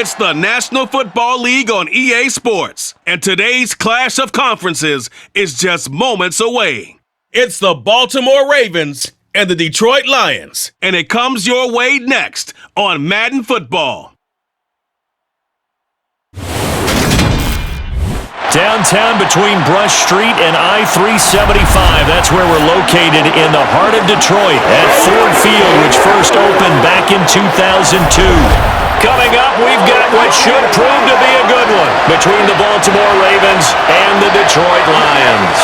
It's the National Football League on EA Sports, and today's clash of conferences is just moments away. It's the Baltimore Ravens and the Detroit Lions, and it comes your way next on Madden Football. Downtown between Brush Street and I-375. That's where we're located in the heart of Detroit at Ford Field, which first opened back in 2002. Coming up, we've got what should prove to be a good one between the Baltimore Ravens and the Detroit Lions.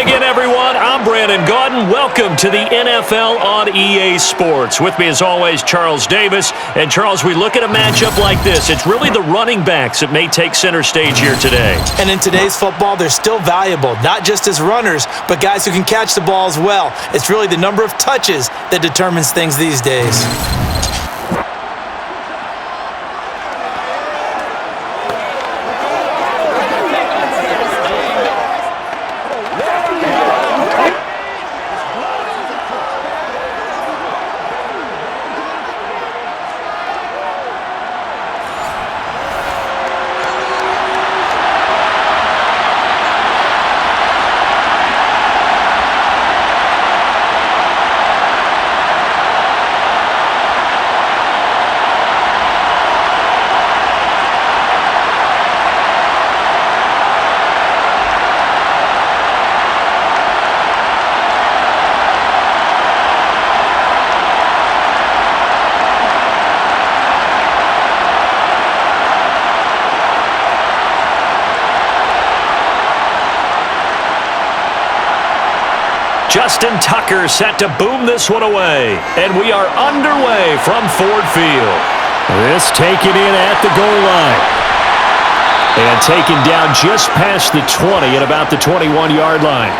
Again, everyone, I'm Brandon Gaudin. Welcome to the NFL on EA Sports. With me, as always, Charles Davis. And, Charles, we look at a matchup like this. It's really the running backs that may take center stage here today. And in today's football, they're still valuable, not just as runners, but guys who can catch the ball as well. It's really the number of touches that determines things these days. Justin Tucker set to boom this one away. And we are underway from Ford Field. This taken in at the goal line. And taken down just past the 20 at about the 21-yard line.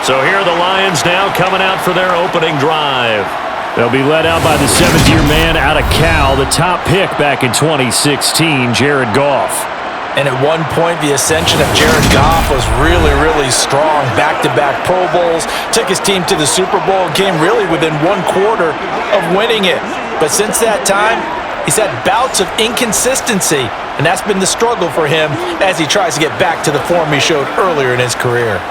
So here are the Lions now coming out for their opening drive. They'll be led out by the seventh-year man out of Cal, the top pick back in 2016, Jared Goff. And at one point, the ascension of Jared Goff was really, really strong. Back-to-back Pro Bowls, took his team to the Super Bowl, and came really within one quarter of winning it. But since that time, he's had bouts of inconsistency, and that's been the struggle for him as he tries to get back to the form he showed earlier in his career.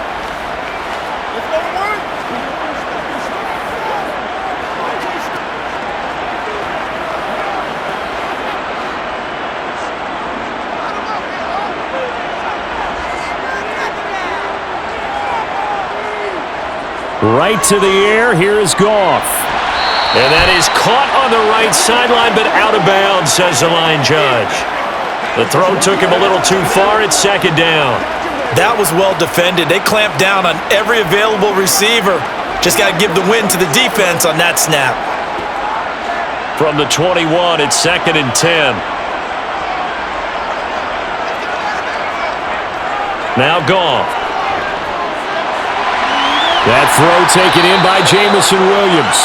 Right to the air, here is Goff. And that is caught on the right sideline, but out of bounds, says the line judge. The throw took him a little too far. It's second down. That was well defended. They clamped down on every available receiver. Just got to give the win to the defense on that snap. From the 21, it's second and 10. Now Goff. That throw taken in by Jamison Williams.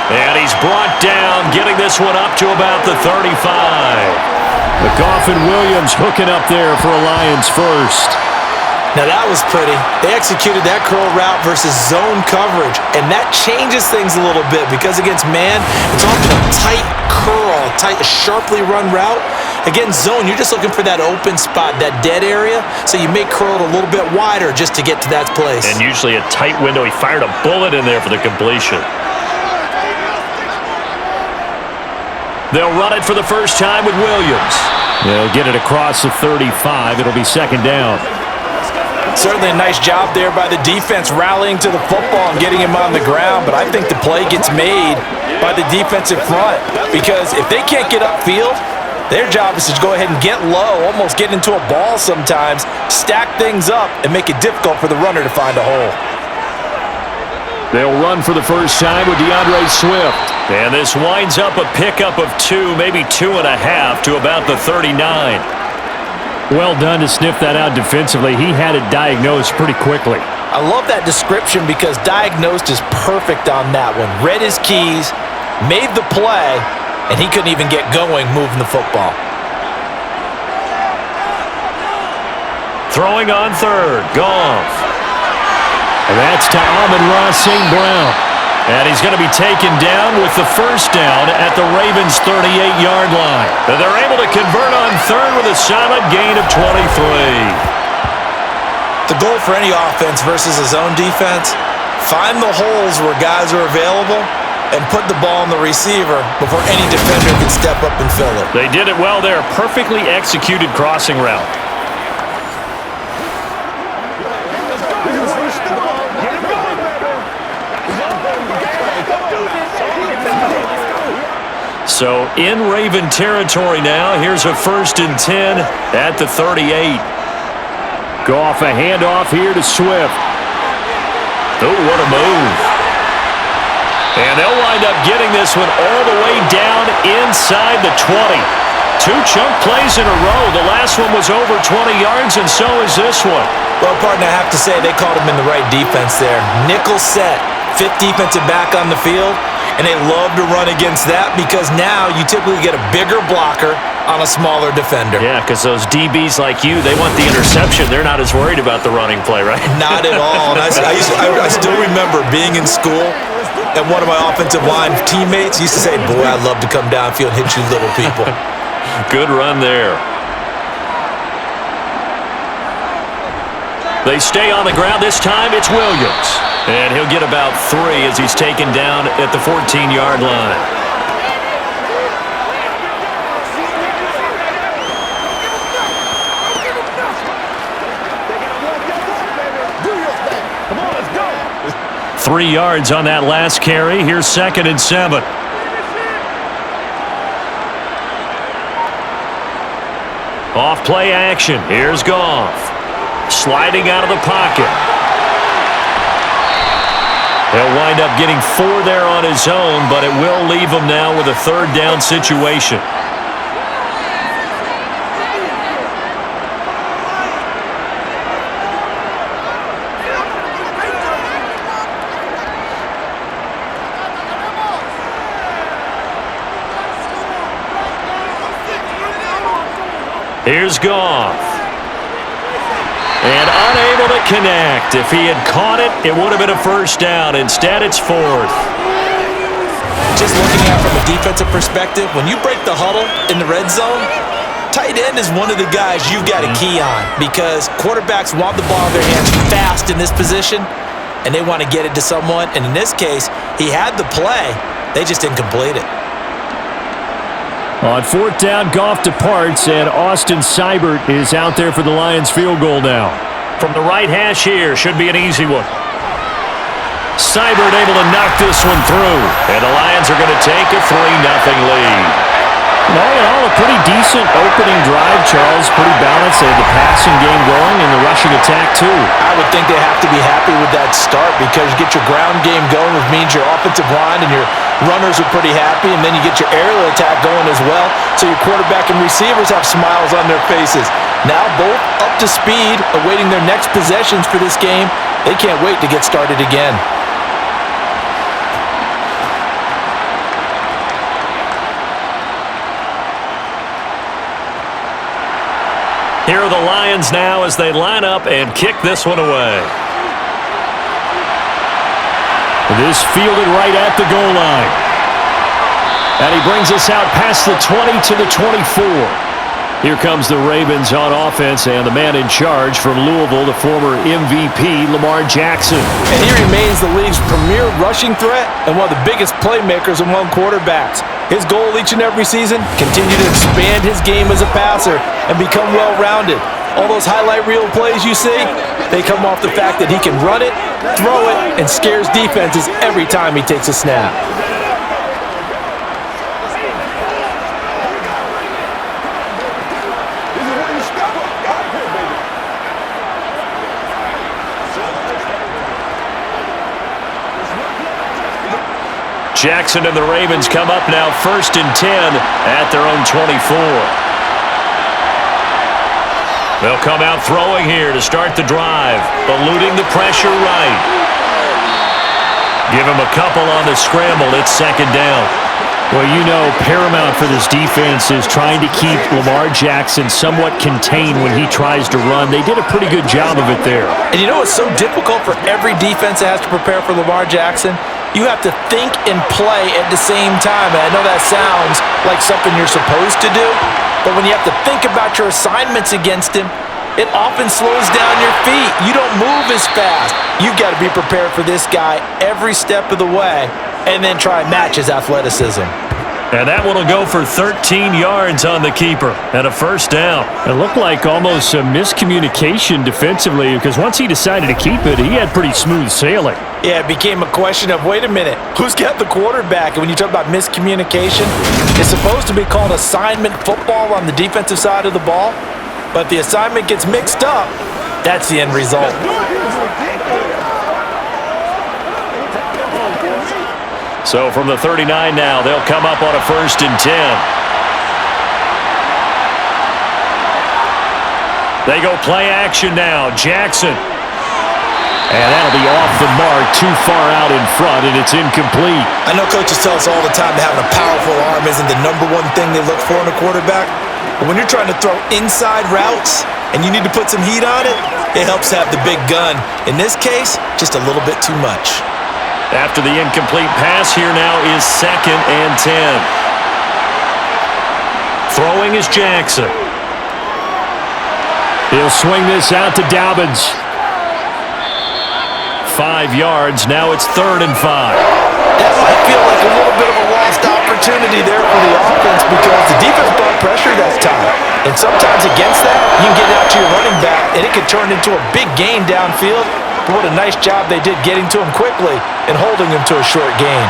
And he's brought down, getting this one up to about the 35. But Goff and Williams hooking up there for a Lions first. Now that was pretty. They executed that curl route versus zone coverage, and that changes things a little bit because against man, it's often a tight curl, a sharply run route. Against zone, you're just looking for that open spot, that dead area, so you may curl it a little bit wider just to get to that place. And usually a tight window. He fired a bullet in there for the completion. They'll run it for the first time with Williams. They'll get it across the 35. It'll be second down. Certainly a nice job there by the defense rallying to the football and getting him on the ground, but I think the play gets made by the defensive front because if they can't get upfield, their job is to go ahead and get low, almost get into a ball sometimes, stack things up, and make it difficult for the runner to find a hole. They'll run for the first time with DeAndre Swift. And this winds up a pickup of 2, maybe 2.5 to about the 39. Well done to sniff that out defensively. He had it diagnosed pretty quickly. I love that description because diagnosed is perfect on that one. Read his keys, made the play, and he couldn't even get going moving the football. Throwing on third, Goff. And that's to Amon-Ra St. Brown. And he's going to be taken down with the first down at the Ravens' 38-yard line. And they're able to convert on third with a solid gain of 23. The goal for any offense versus his own defense, find the holes where guys are available and put the ball on the receiver before any defender can step up and fill it. They did it well there. Perfectly executed crossing route. So in Raven territory now. Here's a 1st and 10 at the 38. Goff a handoff here to Swift. Oh, what a move. And they'll wind up getting this one all the way down inside the 20. 2 chunk plays in a row. The last one was over 20 yards, and so is this one. Well, partner, I have to say they called him in the right defense there. Nickel set, 5th defensive back on the field, and they love to run against that because now you typically get a bigger blocker on a smaller defender. Yeah, because those DBs like you, they want the interception. They're not as worried about the running play, right? Not at all. And I still remember being in school, and one of my offensive line teammates used to say, boy, I'd love to come downfield and hit you little people. Good run there. They stay on the ground. This time it's Williams. And he'll get about 3 as he's taken down at the 14-yard line. Come on, let's go. 3 yards on that last carry. Here's 2nd and 7. Off play action. Here's Goff. Sliding out of the pocket. He'll wind up getting 4 there on his own, but it will leave him now with a 3rd down situation. Here's Goff. And unable to connect. If he had caught it, it would have been a 1st down. Instead, it's 4th. Just looking at it from a defensive perspective, when you break the huddle in the red zone, tight end is one of the guys you've got a key on because quarterbacks want the ball in their hands fast in this position, and they want to get it to someone. And in this case, he had the play. They just didn't complete it. On 4th down, Goff departs, and Austin Seibert is out there for the Lions field goal now. From the right hash here, should be an easy one. Seibert able to knock this one through, and the Lions are going to take a 3-0 lead. All in all, a pretty decent opening drive, Charles. Pretty balanced. They had the passing game going and the rushing attack, too. I would think they have to be happy with that start because you get your ground game going, which means your offensive line and your runners are pretty happy, and then you get your aerial attack going as well, so your quarterback and receivers have smiles on their faces. Now both up to speed, awaiting their next possessions for this game. They can't wait to get started again. Here are the Lions now as they line up and kick this one away. This fielded right at the goal line. And he brings us out past the 20 to the 24. Here comes the Ravens on offense, and the man in charge from Louisville, the former MVP, Lamar Jackson. And he remains the league's premier rushing threat and one of the biggest playmakers among quarterbacks. His goal each and every season, continue to expand his game as a passer and become well-rounded. All those highlight reel plays you see, they come off the fact that he can run it, throw it, and scares defenses every time he takes a snap. Jackson and the Ravens come up now 1st and 10 at their own 24. They'll come out throwing here to start the drive, eluding the pressure right. Give him a couple on the scramble. It's 2nd down. Well, you know, paramount for this defense is trying to keep Lamar Jackson somewhat contained when he tries to run. They did a pretty good job of it there. And you know what's so difficult for every defense that has to prepare for Lamar Jackson? you have to think and play at the same time. And I know that sounds like something you're supposed to do, but when you have to think about your assignments against him, it often slows down your feet. You don't move as fast. You've got to be prepared for this guy every step of the way and then try and match his athleticism. And that one will go for 13 yards on the keeper and a first down. It looked like almost a miscommunication defensively because once he decided to keep it, he had pretty smooth sailing. Yeah, it became a question of, wait a minute, who's got the quarterback? And when you talk about miscommunication, it's supposed to be called assignment football on the defensive side of the ball. But the assignment gets mixed up, that's the end result. So from the 39 now, they'll come up on a 1st and 10. They go play action now. Jackson. And that'll be off the mark, too far out in front, and it's incomplete. I know coaches tell us all the time that having a powerful arm isn't the number one thing they look for in a quarterback. But when you're trying to throw inside routes and you need to put some heat on it, it helps to have the big gun. In this case, just a little bit too much. After the incomplete pass, here now is 2nd and 10. Throwing is Jackson. He'll swing this out to Dobbins. 5 yards. Now it's 3rd and 5. That might feel like a little bit of a lost opportunity there for the offense because the defense brought pressure that time. And sometimes against that, you can get out to your running back, and it could turn into a big gain downfield. But what a nice job they did getting to him quickly and holding him to a short gain.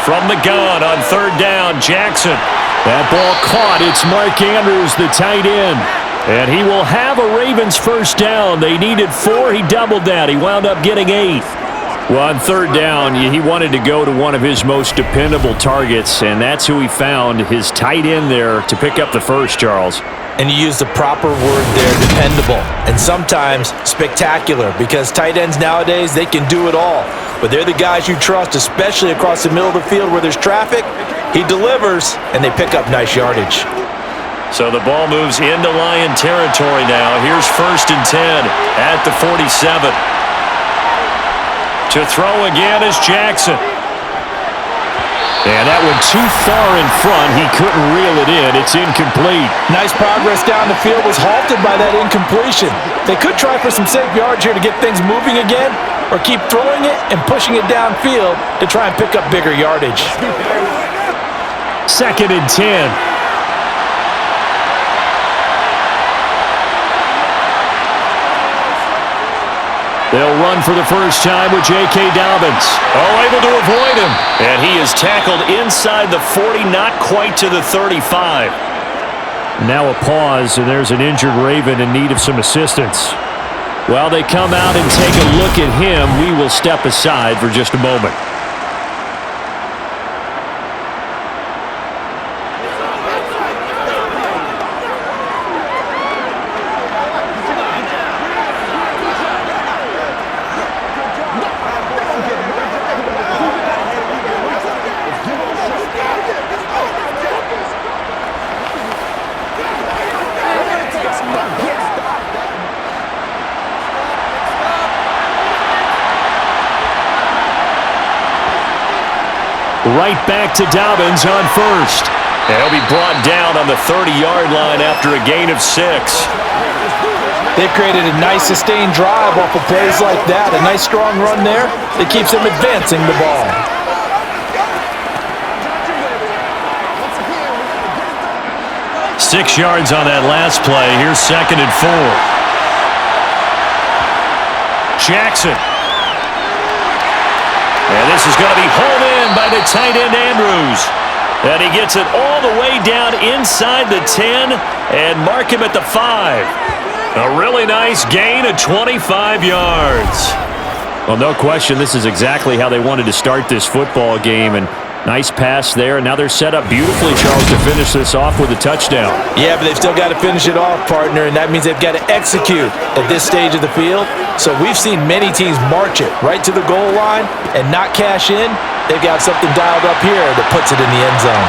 From the gun on 3rd down, Jackson. That ball caught. It's Mark Andrews, the tight end. And he will have a Ravens first down. They needed 4. He doubled that. He wound up getting 8. Well, on 3rd down, he wanted to go to one of his most dependable targets, and that's who he found, his tight end there, to pick up the first, Charles. And you use the proper word there, dependable, and sometimes spectacular, because tight ends nowadays, they can do it all. But they're the guys you trust, especially across the middle of the field where there's traffic. He delivers, and they pick up nice yardage. So the ball moves into Lion territory now. Here's 1st and 10 at the 47. To throw again is Jackson. And that one too far in front. He couldn't reel it in. It's incomplete. Nice progress down the field was halted by that incompletion. They could try for some safe yards here to get things moving again, or keep throwing it and pushing it downfield to try and pick up bigger yardage. 2nd and 10. They'll run for the first time with J.K. Dobbins. Oh, able to avoid him. And he is tackled inside the 40, not quite to the 35. Now a pause, and there's an injured Raven in need of some assistance. While they come out and take a look at him, we will step aside for just a moment. Right back to Dobbins on 1st. And he'll be brought down on the 30-yard line after a gain of 6. They've created a nice sustained drive off of plays like that. A nice strong run there that keeps them advancing the ball. Six yards on that last play. Here's 2nd and 4. Jackson. And this is going to be hauled in by the tight end Andrews. And he gets it all the way down inside the 10 and mark him at the 5. A really nice gain of 25 yards. Well, no question, this is exactly how they wanted to start this football game. And nice pass there. And now they're set up beautifully, Charles, to finish this off with a touchdown. Yeah, but they've still got to finish it off, partner, and that means they've got to execute at this stage of the field. So we've seen many teams march it right to the goal line and not cash in. They've got something dialed up here that puts it in the end zone.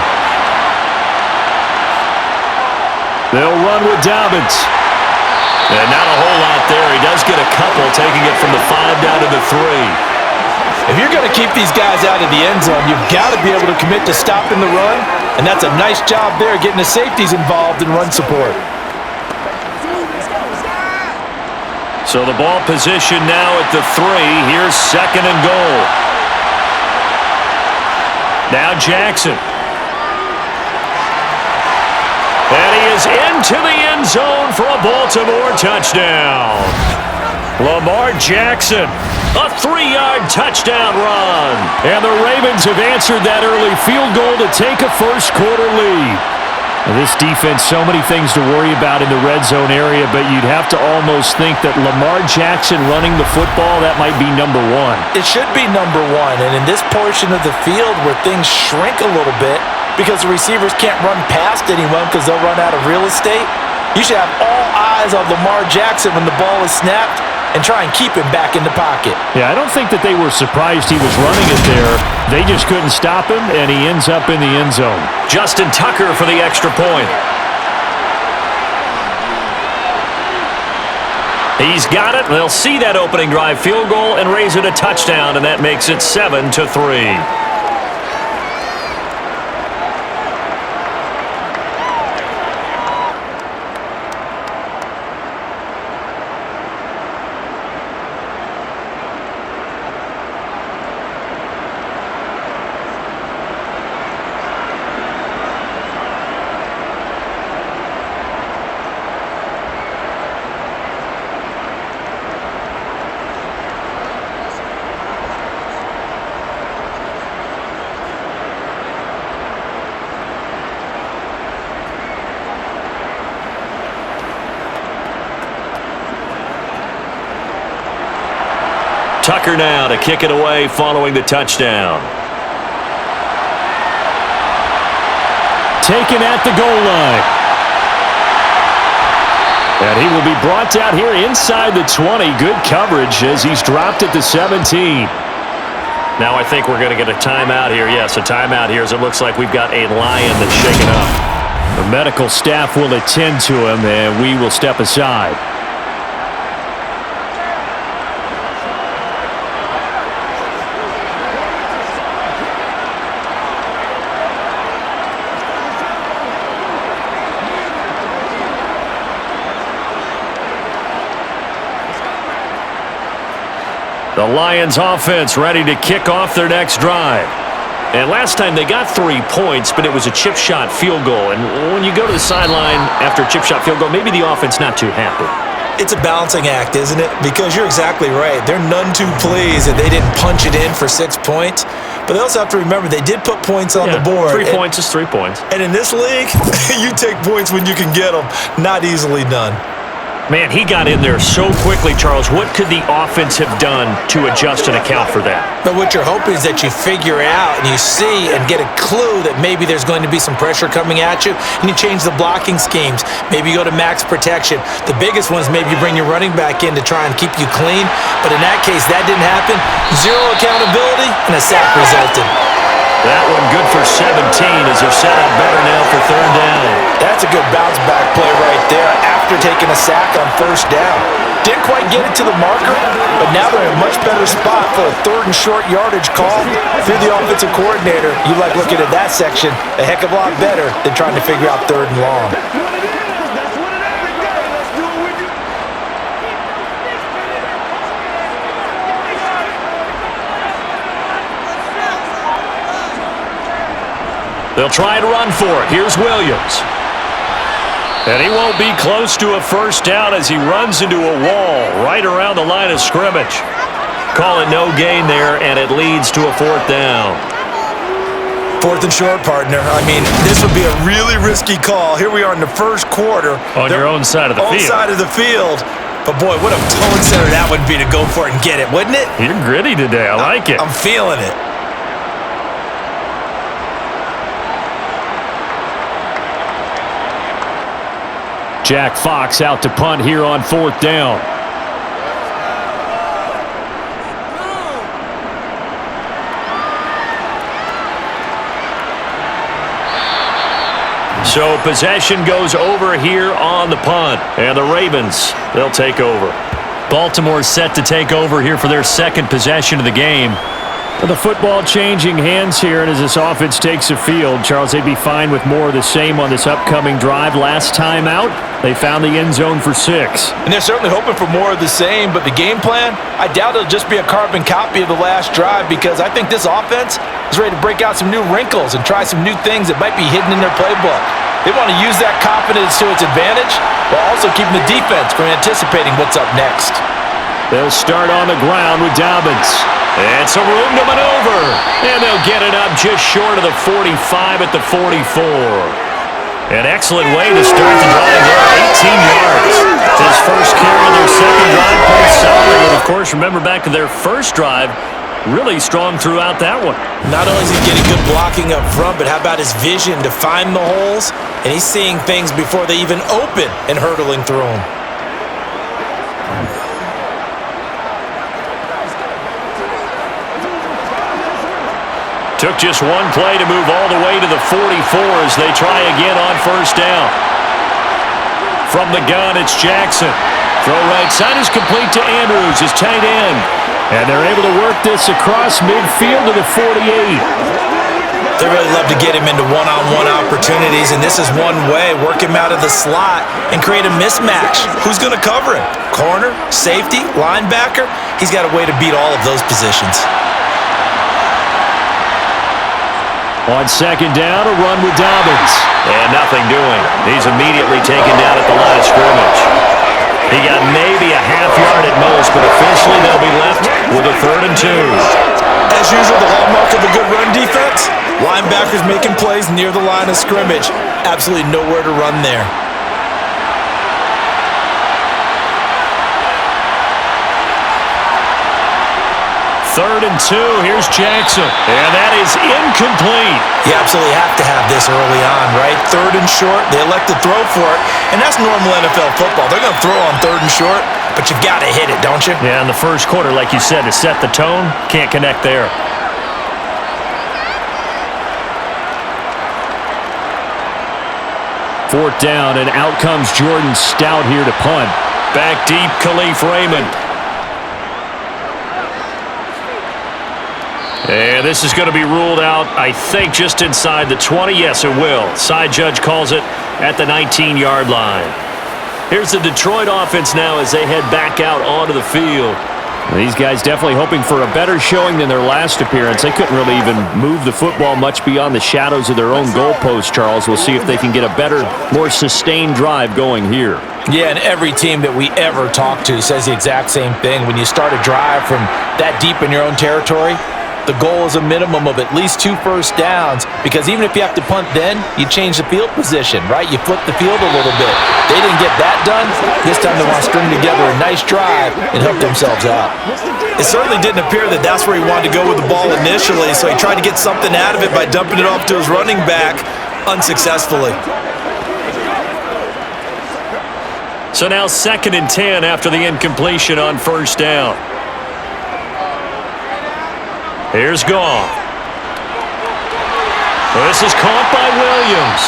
They'll run with Dobbins. And not a whole lot there. He does get a couple, taking it from the 5 down to the 3. If you're going to keep these guys out of the end zone, you've got to be able to commit to stopping the run, and that's a nice job there getting the safeties involved in run support. So the ball position now at the 3. Here's 2nd and goal. Now Jackson. And he is into the end zone for a Baltimore touchdown. Lamar Jackson, a 3-yard touchdown run. And the Ravens have answered that early field goal to take a first-quarter lead. Now, this defense, so many things to worry about in the red zone area, but you'd have to almost think that Lamar Jackson running the football, that might be number 1. It should be number 1, and in this portion of the field where things shrink a little bit because the receivers can't run past anyone because they'll run out of real estate, you should have all eyes on Lamar Jackson when the ball is snapped and try and keep him back in the pocket. Yeah, I don't think that they were surprised he was running it there. They just couldn't stop him, and he ends up in the end zone. Justin Tucker for the extra point. He's got it. They'll see that opening drive field goal and raise it a touchdown, and that makes it 7-3. Tucker now to kick it away following the touchdown. Taken at the goal line. And he will be brought down here inside the 20. Good coverage as he's dropped at the 17. Now I think we're going to get a timeout here. Yes, a timeout here as it looks like we've got a Lion that's shaken up. The medical staff will attend to him, and we will step aside. The Lions offense ready to kick off their next drive. And last time they got 3 points, but it was a chip shot field goal. And when you go to the sideline after a chip shot field goal, maybe the offense not too happy. It's a balancing act, isn't it? Because you're exactly right. They're none too pleased that they didn't punch it in for 6 points. But they also have to remember they did put points on the board. 3 points is 3 points. And in this league, you take points when you can get them. Not easily done. Man, he got in there so quickly, Charles. What could the offense have done to adjust and account for that? But what you're hoping is that you figure out and you see and get a clue that maybe there's going to be some pressure coming at you, and you change the blocking schemes. Maybe you go to max protection. The biggest one is maybe you bring your running back in to try and keep you clean. But in that case, that didn't happen. 0 accountability, and a sack resulted. That one good for 17 as they're set up better now for 3rd down. That's a good bounce back play right there after taking a sack on 1st down. Didn't quite get it to the marker, but now they're in a much better spot for a 3rd and short yardage call. If you're the offensive coordinator, you like looking at that section a heck of a lot better than trying to figure out 3rd and long. They'll try and run for it. Here's Williams. And he won't be close to a 1st down as he runs into a wall right around the line of scrimmage. Call it no gain there, and it leads to a 4th down. 4th and short, partner. I mean, this would be a really risky call. Here we are in the 1st quarter. On your own side of the field. Own side of the field. But, boy, what a tone setter that would be to go for it and get it, wouldn't it? You're gritty today. I like it. I'm feeling it. Jack Fox out to punt here on 4th down. So possession goes over here on the punt. And the Ravens, they'll take over. Baltimore set to take over here for their second possession of the game. With the football changing hands here, and as this offense takes the field, Charles, they'd be fine with more of the same on this upcoming drive. Last time out, they found the end zone for 6. And they're certainly hoping for more of the same, but the game plan, I doubt it'll just be a carbon copy of the last drive, because I think this offense is ready to break out some new wrinkles and try some new things that might be hidden in their playbook. They want to use that confidence to its advantage, while also keeping the defense from anticipating what's up next. They'll start on the ground with Dobbins. And some room to maneuver. And they'll get it up just short of the 45 at the 44. An excellent way to start the drive there, 18 yards. His first carry on their second drive, pretty solid. And, of course, remember back to their first drive, really strong throughout that one. Not only is he getting good blocking up front, but how about his vision to find the holes? And he's seeing things before they even open and hurtling through them. Took just one play to move all the way to the 44 as they try again on first down. From the gun, it's Jackson. Throw right side is complete to Andrews, his tight end. And they're able to work this across midfield to the 48. They really love to get him into one-on-one opportunities, and this is one way. Work him out of the slot and create a mismatch. Who's going to cover him? Corner, safety, linebacker? He's got a way to beat all of those positions. On second down, a run with Dobbins. And nothing doing. He's immediately taken down at the line of scrimmage. He got maybe a half yard at most, but officially they'll be left with a 3rd and 2. As usual, the hallmark of a good run defense, linebackers making plays near the line of scrimmage. Absolutely nowhere to run there. 3rd and 2. Here's Jackson. And that is incomplete. You absolutely have to have this early on, right? 3rd and short. They elect to throw for it. And that's normal NFL football. They're going to throw on 3rd and short, but you've got to hit it, don't you? Yeah, in the first quarter, like you said, to set the tone, can't connect there. Fourth down, and out comes Jordan Stout here to punt. Back deep, Khalif Raymond. And this is going to be ruled out, I think, just inside the 20. Yes, it will. Side judge calls it at the 19-yard line. Here's the Detroit offense now as they head back out onto the field. These guys definitely hoping for a better showing than their last appearance. They couldn't really even move the football much beyond the shadows of their own goalpost, Charles. We'll see if they can get a better, more sustained drive going here. Yeah, and every team that we ever talk to says the exact same thing. When you start a drive from that deep in your own territory, the goal is a minimum of at least 2 first downs, because even if you have to punt then, you change the field position, right? You flip the field a little bit. They didn't get that done. This time they want to string together a nice drive and help themselves out. It certainly didn't appear that that's where he wanted to go with the ball initially, so he tried to get something out of it by dumping it off to his running back unsuccessfully. So now 2nd and 10 after the incompletion on first down. Here's Goff. This is caught by Williams.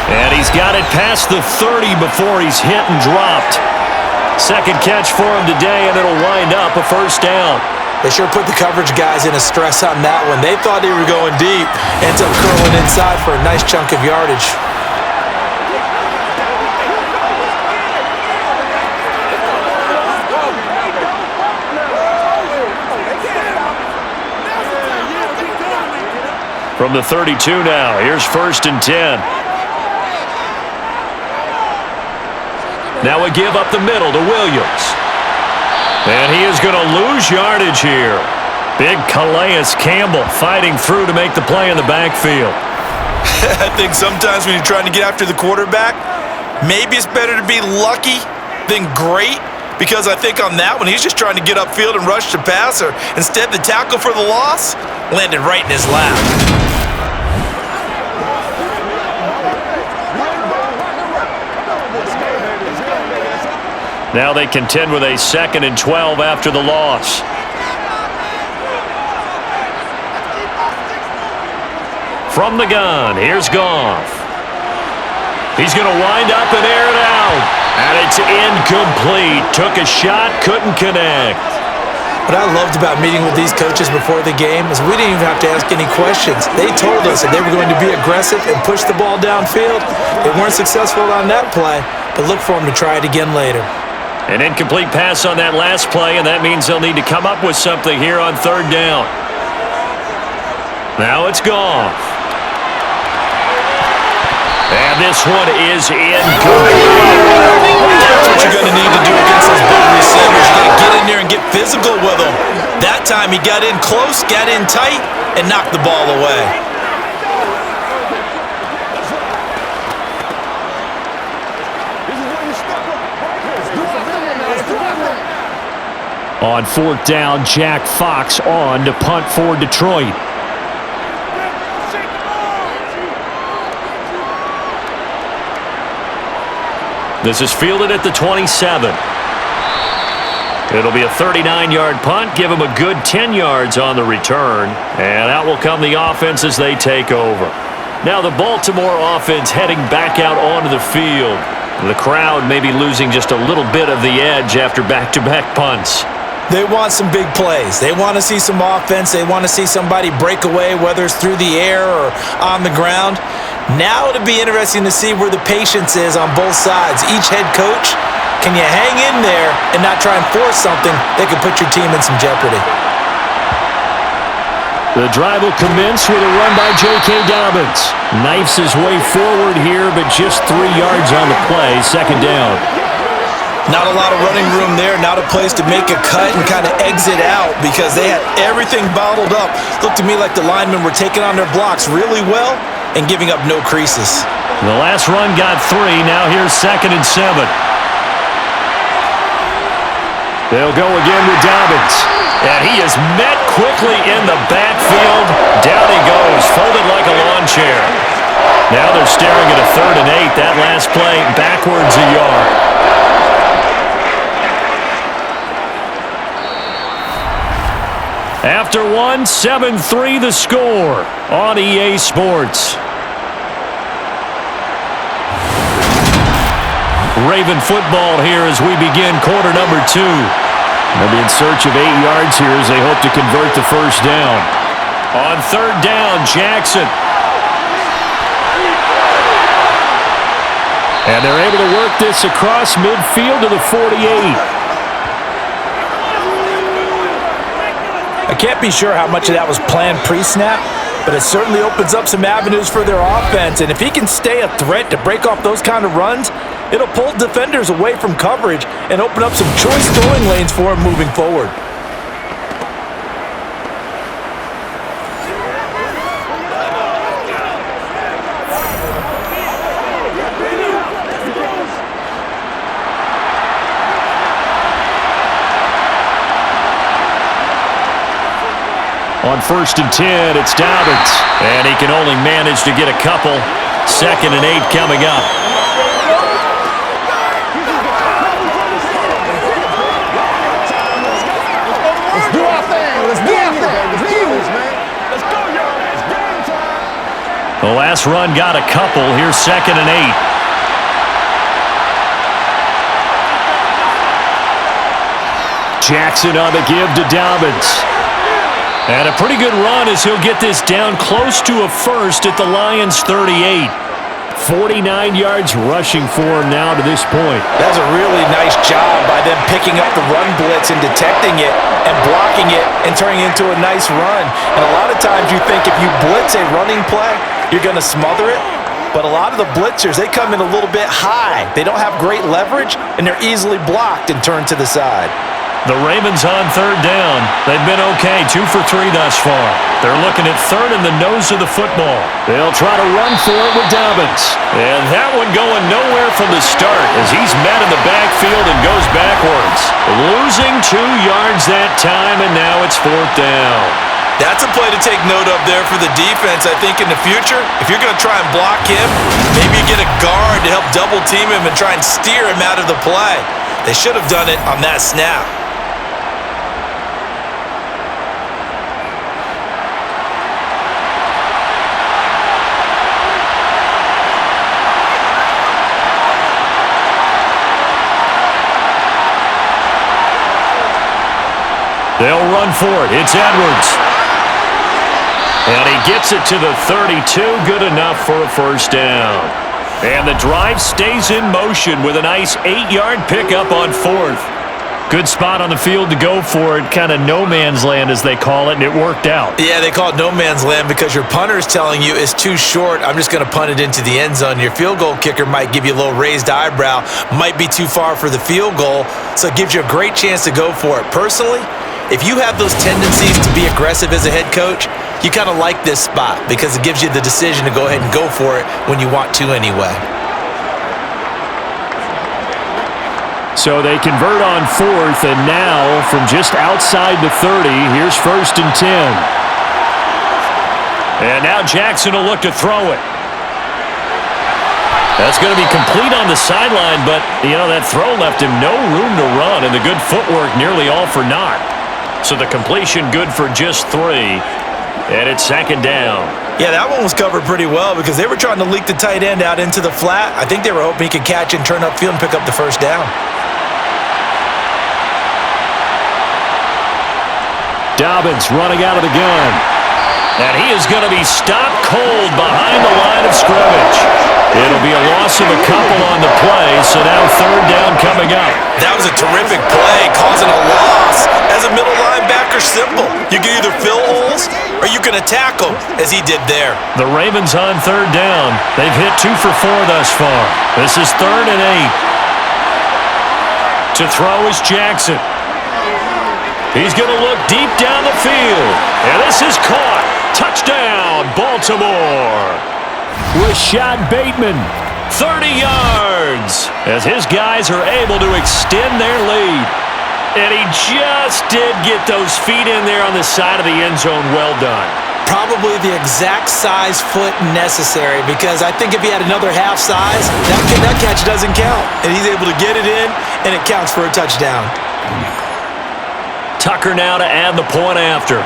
And he's got it past the 30 before he's hit and dropped. Second catch for him today, and it'll wind up a first down. They sure put the coverage guys in a stress on that one. They thought they were going deep. Ends up curling inside for a nice chunk of yardage. From the 32 now, here's 1st and 10. Now a give up the middle to Williams. And he is going to lose yardage here. Big Calais Campbell fighting through to make the play in the backfield. I think sometimes when you're trying to get after the quarterback, maybe it's better to be lucky than great, because I think on that one, he's just trying to get upfield and rush the passer. Instead, the tackle for the loss landed right in his lap. Now they contend with a 2nd and 12 after the loss. From the gun, here's Goff. He's going to wind up and air it out. And it's incomplete. Took a shot, couldn't connect. What I loved about meeting with these coaches before the game is we didn't even have to ask any questions. They told us that they were going to be aggressive and push the ball downfield. They weren't successful on that play, but look for them to try it again later. An incomplete pass on that last play, and that means they'll need to come up with something here on third down. Now it's Goff. And this one is incomplete. That's what you're going to need to do against those big receivers. You're going to get in there and get physical with them. That time he got in close, got in tight, and knocked the ball away. On fourth down, Jack Fox on to punt for Detroit. This is fielded at the 27. It'll be a 39-yard punt. Give him a good 10 yards on the return. And out will come the offense as they take over. Now the Baltimore offense heading back out onto the field. The crowd may be losing just a little bit of the edge after back-to-back punts. They want some big plays. They want to see some offense. They want to see somebody break away, whether it's through the air or on the ground. Now it'll be interesting to see where the patience is on both sides. Each head coach, can you hang in there and not try and force something that could put your team in some jeopardy? The drive will commence with a run by J.K. Dobbins. Knifes his way forward here, but just 3 yards on the play. Second down. Not a lot of running room there, not a place to make a cut and kind of exit out because they had everything bottled up. Looked to me like the linemen were taking on their blocks really well and giving up no creases. The last run got 3. Now here's 2nd and 7. They'll go again with Dobbins. And he is met quickly in the backfield. Down he goes, folded like a lawn chair. Now they're staring at a 3rd and 8. That last play backwards a yard. After one, 7-3 the score on EA Sports. Raven football here as we begin quarter number 2. They'll be in search of 8 yards here as they hope to convert the first down. On third down, Jackson. And they're able to work this across midfield to the 48. I can't be sure how much of that was planned pre-snap, but it certainly opens up some avenues for their offense. And if he can stay a threat to break off those kind of runs, it'll pull defenders away from coverage and open up some choice throwing lanes for him moving forward. On 1st and 10, it's Dobbins. And he can only manage to get a couple. 2nd and 8 coming up. Let's do our thing. Let's do our thing. Let's do this, man. Let's go, y'all. It's game time. The last run got a couple. Here's 2nd and 8. Jackson on the give to Dobbins. And a pretty good run as he'll get this down close to a first at the Lions' 38. 49 yards rushing for him now to this point. That's a really nice job by them picking up the run blitz and detecting it and blocking it and turning it into a nice run. And a lot of times you think if you blitz a running play, you're going to smother it. But a lot of the blitzers, they come in a little bit high. They don't have great leverage, and they're easily blocked and turned to the side. The Ravens on third down. They've been okay, 2 for 3 thus far. They're looking at third in the nose of the football. They'll try to run for it with Dobbins. And that one going nowhere from the start as he's met in the backfield and goes backwards. Losing 2 yards that time, and now it's 4th down. That's a play to take note of there for the defense. I think in the future, if you're going to try and block him, maybe you get a guard to help double team him and try and steer him out of the play. They should have done it on that snap. run for it. It's Edwards. And he gets it to the 32. Good enough for a first down. And the drive stays in motion with a nice 8-yard pickup on 4th. Good spot on the field to go for it, kind of no man's land as they call it, and it worked out. Yeah, they call it no man's land because your punter is telling you it's too short. I'm just going to punt it into the end zone. Your field goal kicker might give you a little raised eyebrow, might be too far for the field goal, so it gives you a great chance to go for it. Personally, if you have those tendencies to be aggressive as a head coach, you kind of like this spot because it gives you the decision to go ahead and go for it when you want to anyway. So they convert on 4th, and now from just outside the 30, here's 1st and 10. And now Jackson will look to throw it. That's going to be complete on the sideline, but, that throw left him no room to run, and the good footwork nearly all for naught. So the completion good for just 3, and it's 2nd down. Yeah, that one was covered pretty well because they were trying to leak the tight end out into the flat. I think they were hoping he could catch and turn upfield and pick up the first down. Dobbins running out of the gun. And he is going to be stopped cold behind the line of scrimmage. It'll be a loss of a couple on the play, so now 3rd down coming up. That was a terrific play, causing a loss. As a middle linebacker, simple. You can either fill holes or you can attack them, as he did there. The Ravens on 3rd down. They've hit 2 for 4 thus far. This is 3rd and 8. To throw is Jackson. He's going to look deep down the field. And this is caught. Touchdown, Baltimore. Rashad Bateman, 30 yards, as his guys are able to extend their lead. And he just did get those feet in there on the side of the end zone. Well done. Probably the exact size foot necessary because I think if he had another half size, that catch doesn't count. And he's able to get it in, and it counts for a touchdown. Tucker now to add the point after.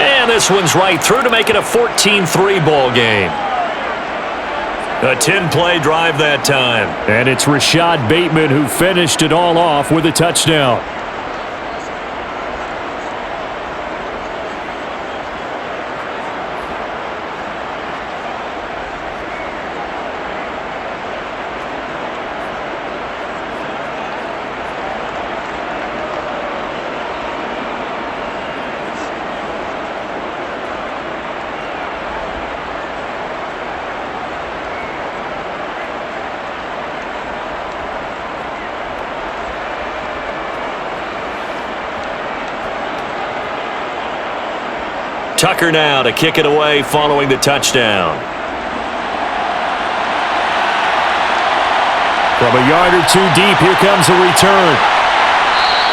And this one's right through to make it a 14-3 ball game. A 10-play drive that time. And it's Rashad Bateman who finished it all off with a touchdown. Tucker now to kick it away following the touchdown. From a yard or 2 deep, here comes a return.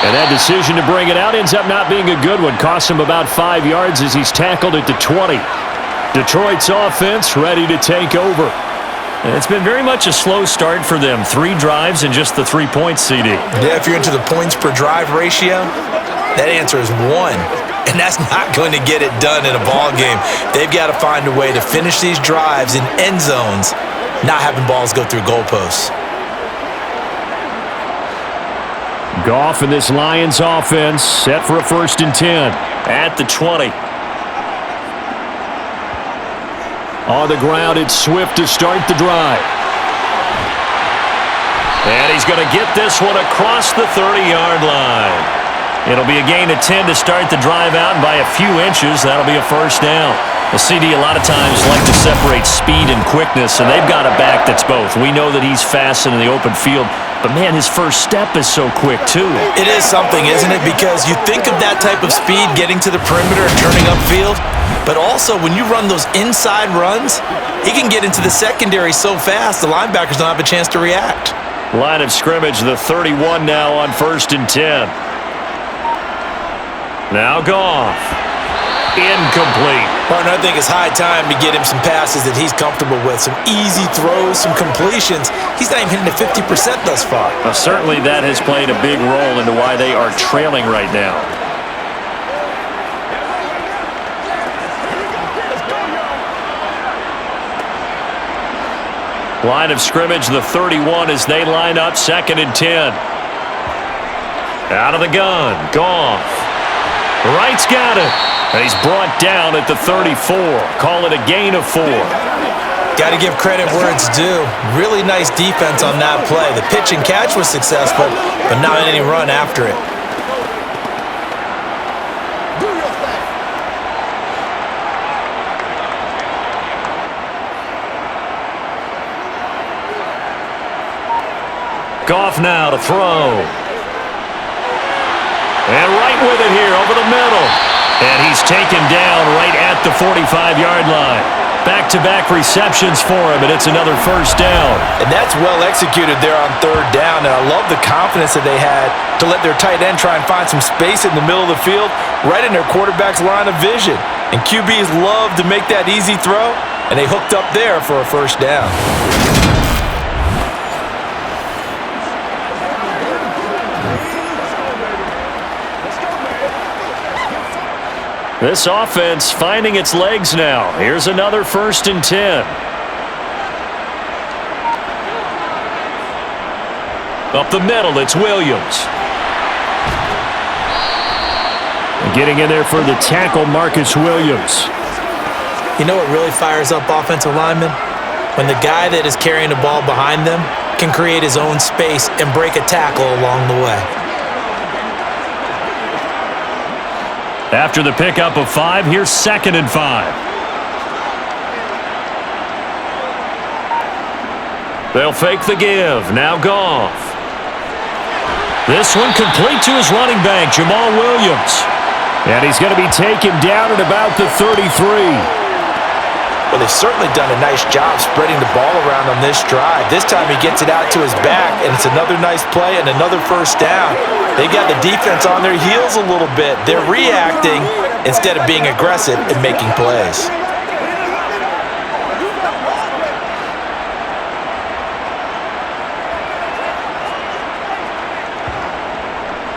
And that decision to bring it out ends up not being a good one. Costs him about 5 yards as he's tackled at the 20. Detroit's offense ready to take over. And it's been very much a slow start for them. 3 drives and just the 3 points, CD. Yeah, if you're into the points per drive ratio, that answer is 1. And that's not going to get it done in a ball game. They've got to find a way to finish these drives in end zones, not having balls go through goalposts. Goff and this Lions offense set for a 1st and 10 at the 20. On the ground, it's Swift to start the drive. And he's going to get this one across the 30-yard line. It'll be a gain of 10 to start the drive out, and by a few inches, that'll be a first down. The CD a lot of times like to separate speed and quickness, and they've got a back that's both. We know that he's fast in the open field, but man, his first step is so quick, too. It is something, isn't it? Because you think of that type of speed getting to the perimeter and turning upfield, but also when you run those inside runs, he can get into the secondary so fast, the linebackers don't have a chance to react. Line of scrimmage, the 31 now on 1st and 10. Now Goff. Incomplete. Partner, I think it's high time to get him some passes that he's comfortable with. Some easy throws, some completions. He's not even hitting at 50% thus far. Well, certainly that has played a big role into why they are trailing right now. Line of scrimmage, the 31 as they line up 2nd and 10. Out of the gun, Goff. Wright's got it. And he's brought down at the 34. Call it a gain of 4. Got to give credit where it's due. Really nice defense on that play. The pitch and catch was successful, but not any run after it. Goff now to throw. And right with it here over the middle. And he's taken down right at the 45-yard line. Back-to-back receptions for him, and it's another first down. And that's well executed there on 3rd down, and I love the confidence that they had to let their tight end try and find some space in the middle of the field, right in their quarterback's line of vision. And QBs love to make that easy throw, and they hooked up there for a first down. This offense finding its legs now. Here's another 1st and 10. Up the middle, it's Williams. Getting in there for the tackle, Marcus Williams. You know what really fires up offensive linemen? When the guy that is carrying the ball behind them can create his own space and break a tackle along the way. After the pickup of 5, here's 2nd and 5. They'll fake the give. Now Goff. This one complete to his running back, Jamal Williams. And he's going to be taken down at about the 33. Well, they've certainly done a nice job spreading the ball around on this drive. This time he gets it out to his back, and it's another nice play and another first down. They've got the defense on their heels a little bit. They're reacting instead of being aggressive and making plays.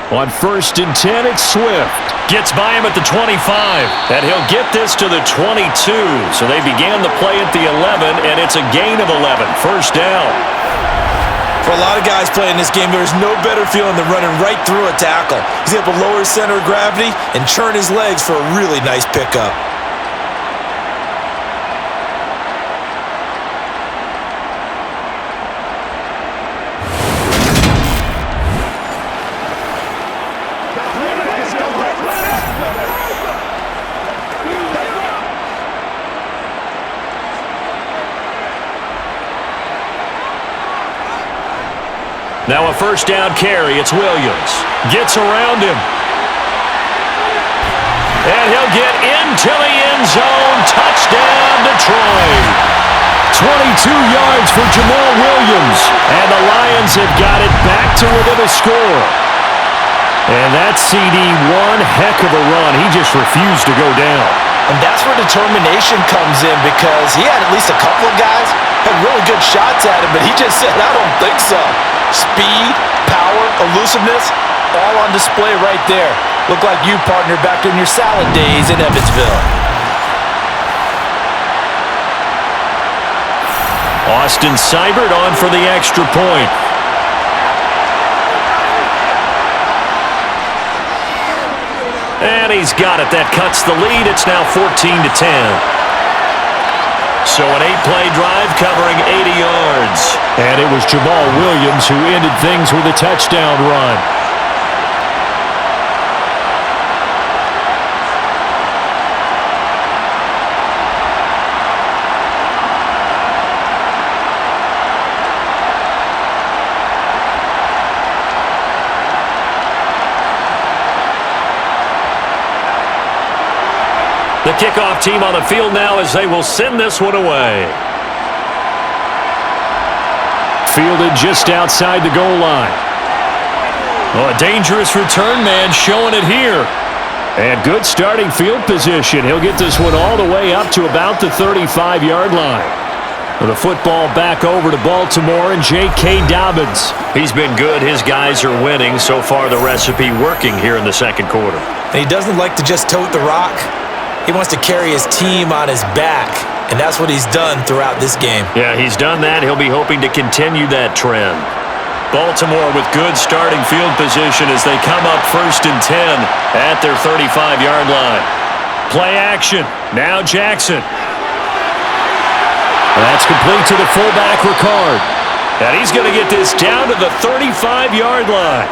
On 1st and 10, it's Swift. Gets by him at the 25. And he'll get this to the 22. So they began the play at the 11, and it's a gain of 11. First down. For a lot of guys playing this game, there's no better feeling than running right through a tackle. He's able to lower his center of gravity and churn his legs for a really nice pickup. Now a first down carry. It's Williams. Gets around him. And he'll get into the end zone. Touchdown, Detroit. 22 yards for Jamal Williams. And the Lions have got it back to within a score. And that CD, one heck of a run. He just refused to go down. And that's where determination comes in, because he had at least a couple of guys had really good shots at him, but he just said, I don't think so. Speed, power, elusiveness, all on display right there. Look like you, partner, back in your salad days in Evansville. Austin Seibert on for the extra point. And he's got it. That cuts the lead. It's now 14-10. So an 8-play drive covering 80 yards. And it was Jamal Williams who ended things with a touchdown run. The kickoff team on the field now as they will send this one away. Fielded just outside the goal line. Oh, a dangerous return man showing it here. And good starting field position. He'll get this one all the way up to about the 35-yard line. The football back over to Baltimore and J.K. Dobbins. He's been good. His guys are winning. So far, the recipe working here in the second quarter. And he doesn't like to just tote the rock. He wants to carry his team on his back. and that's what he's done throughout this game. Yeah, he's done that. He'll be hoping to continue that trend. Baltimore with good starting field position as they come up 1st and 10 at their 35-yard line. Play action. Now Jackson. That's complete to the fullback, Ricard. And he's going to get this down to the 35-yard line.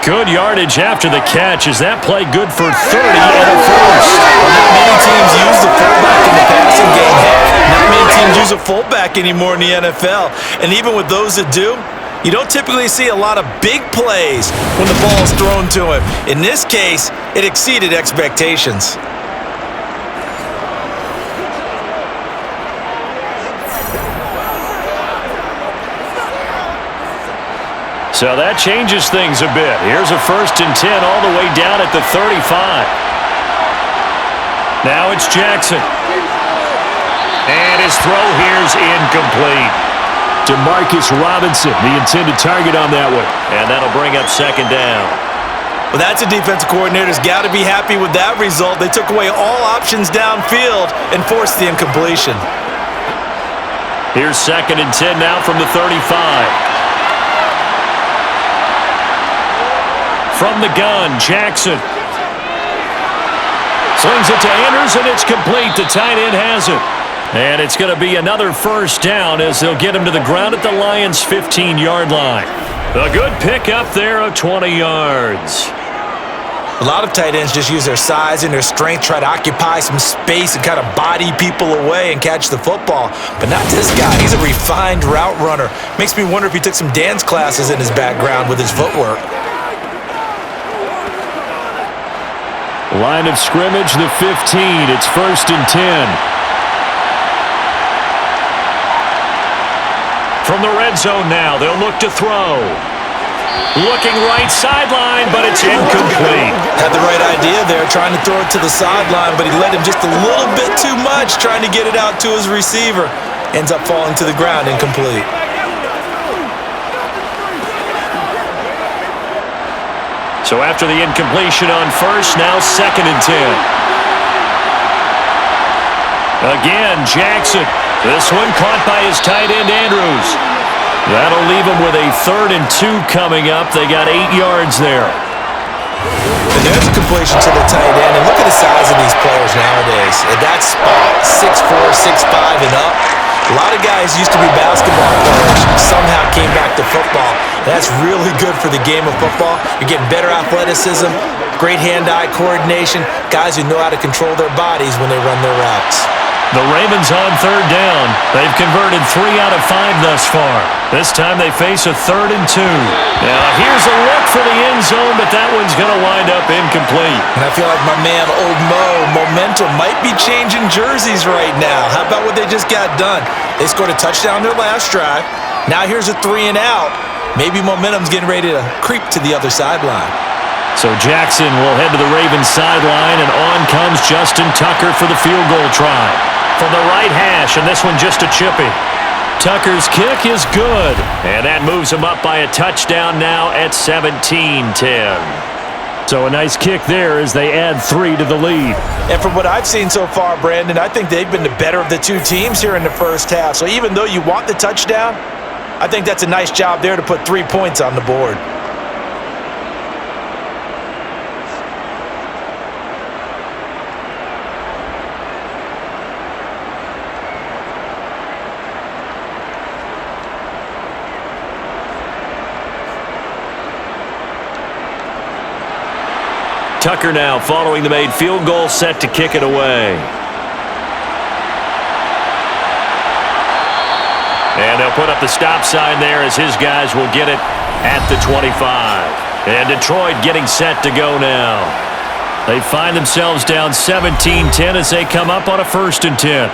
Good yardage after the catch. Is that play good for 30 and a first? Not many teams use the fullback in the passing game. Not many teams use a fullback anymore in the NFL. And even with those that do, you don't typically see a lot of big plays when the ball is thrown to him. In this case, it exceeded expectations. So that changes things a bit. Here's a 1st and 10 all the way down at the 35. Now it's Jackson. And his throw here's incomplete. DeMarcus Robinson, the intended target on that one. And that'll bring up 2nd down. Well, that's a defensive coordinator's got to be happy with that result. They took away all options downfield and forced the incompletion. Here's 2nd and 10 now from the 35. From the gun, Jackson. Slings it to Andrews, and it's complete. The tight end has it. And it's going to be another 1st down as they'll get him to the ground at the Lions' 15-yard line. A good pickup there of 20 yards. A lot of tight ends just use their size and their strength, try to occupy some space and kind of body people away and catch the football. But not this guy. He's a refined route runner. Makes me wonder if he took some dance classes in his background with his footwork. Line of scrimmage, the 15. It's 1st and 10. From the red zone now, they'll look to throw. Looking right sideline, but it's incomplete. Had the right idea there, trying to throw it to the sideline, but he led him just a little bit too much, trying to get it out to his receiver. Ends up falling to the ground, incomplete. So after the incompletion on 1st, now 2nd and 10. Again, Jackson. This one caught by his tight end, Andrews. That'll leave him with a 3rd and 2 coming up. They got 8 yards there. And there's a completion to the tight end. And look at the size of these players nowadays. At that spot, 6'4", 6'5", and up. A lot of guys used to be basketball players, somehow came back to football. And that's really good for the game of football. You're getting better athleticism, great hand-eye coordination, guys who know how to control their bodies when they run their routes. The Ravens on 3rd down. They've converted 3 out of 5 thus far. This time they face a 3rd and 2. Now here's a look for the end zone, but that one's going to wind up incomplete. And I feel like my man, Old Mo, momentum might be changing jerseys right now. How about what they just got done? They scored a touchdown their last drive. Now here's a 3 and out. Maybe momentum's getting ready to creep to the other sideline. So Jackson will head to the Ravens sideline, and on comes Justin Tucker for the field goal try. From the right hash, and this one just a chippy. Tucker's kick is good, and that moves him up by a touchdown now at 17-10. So a nice kick there as they add 3 to the lead. And from what I've seen so far, Brandon, I think they've been the better of the two teams here in the first half. So even though you want the touchdown, I think that's a nice job there to put 3 points on the board. Tucker now following the made field goal, set to kick it away. And they'll put up the stop sign there as his guys will get it at the 25. And Detroit getting set to go now. They find themselves down 17-10 as they come up on a 1st and 10.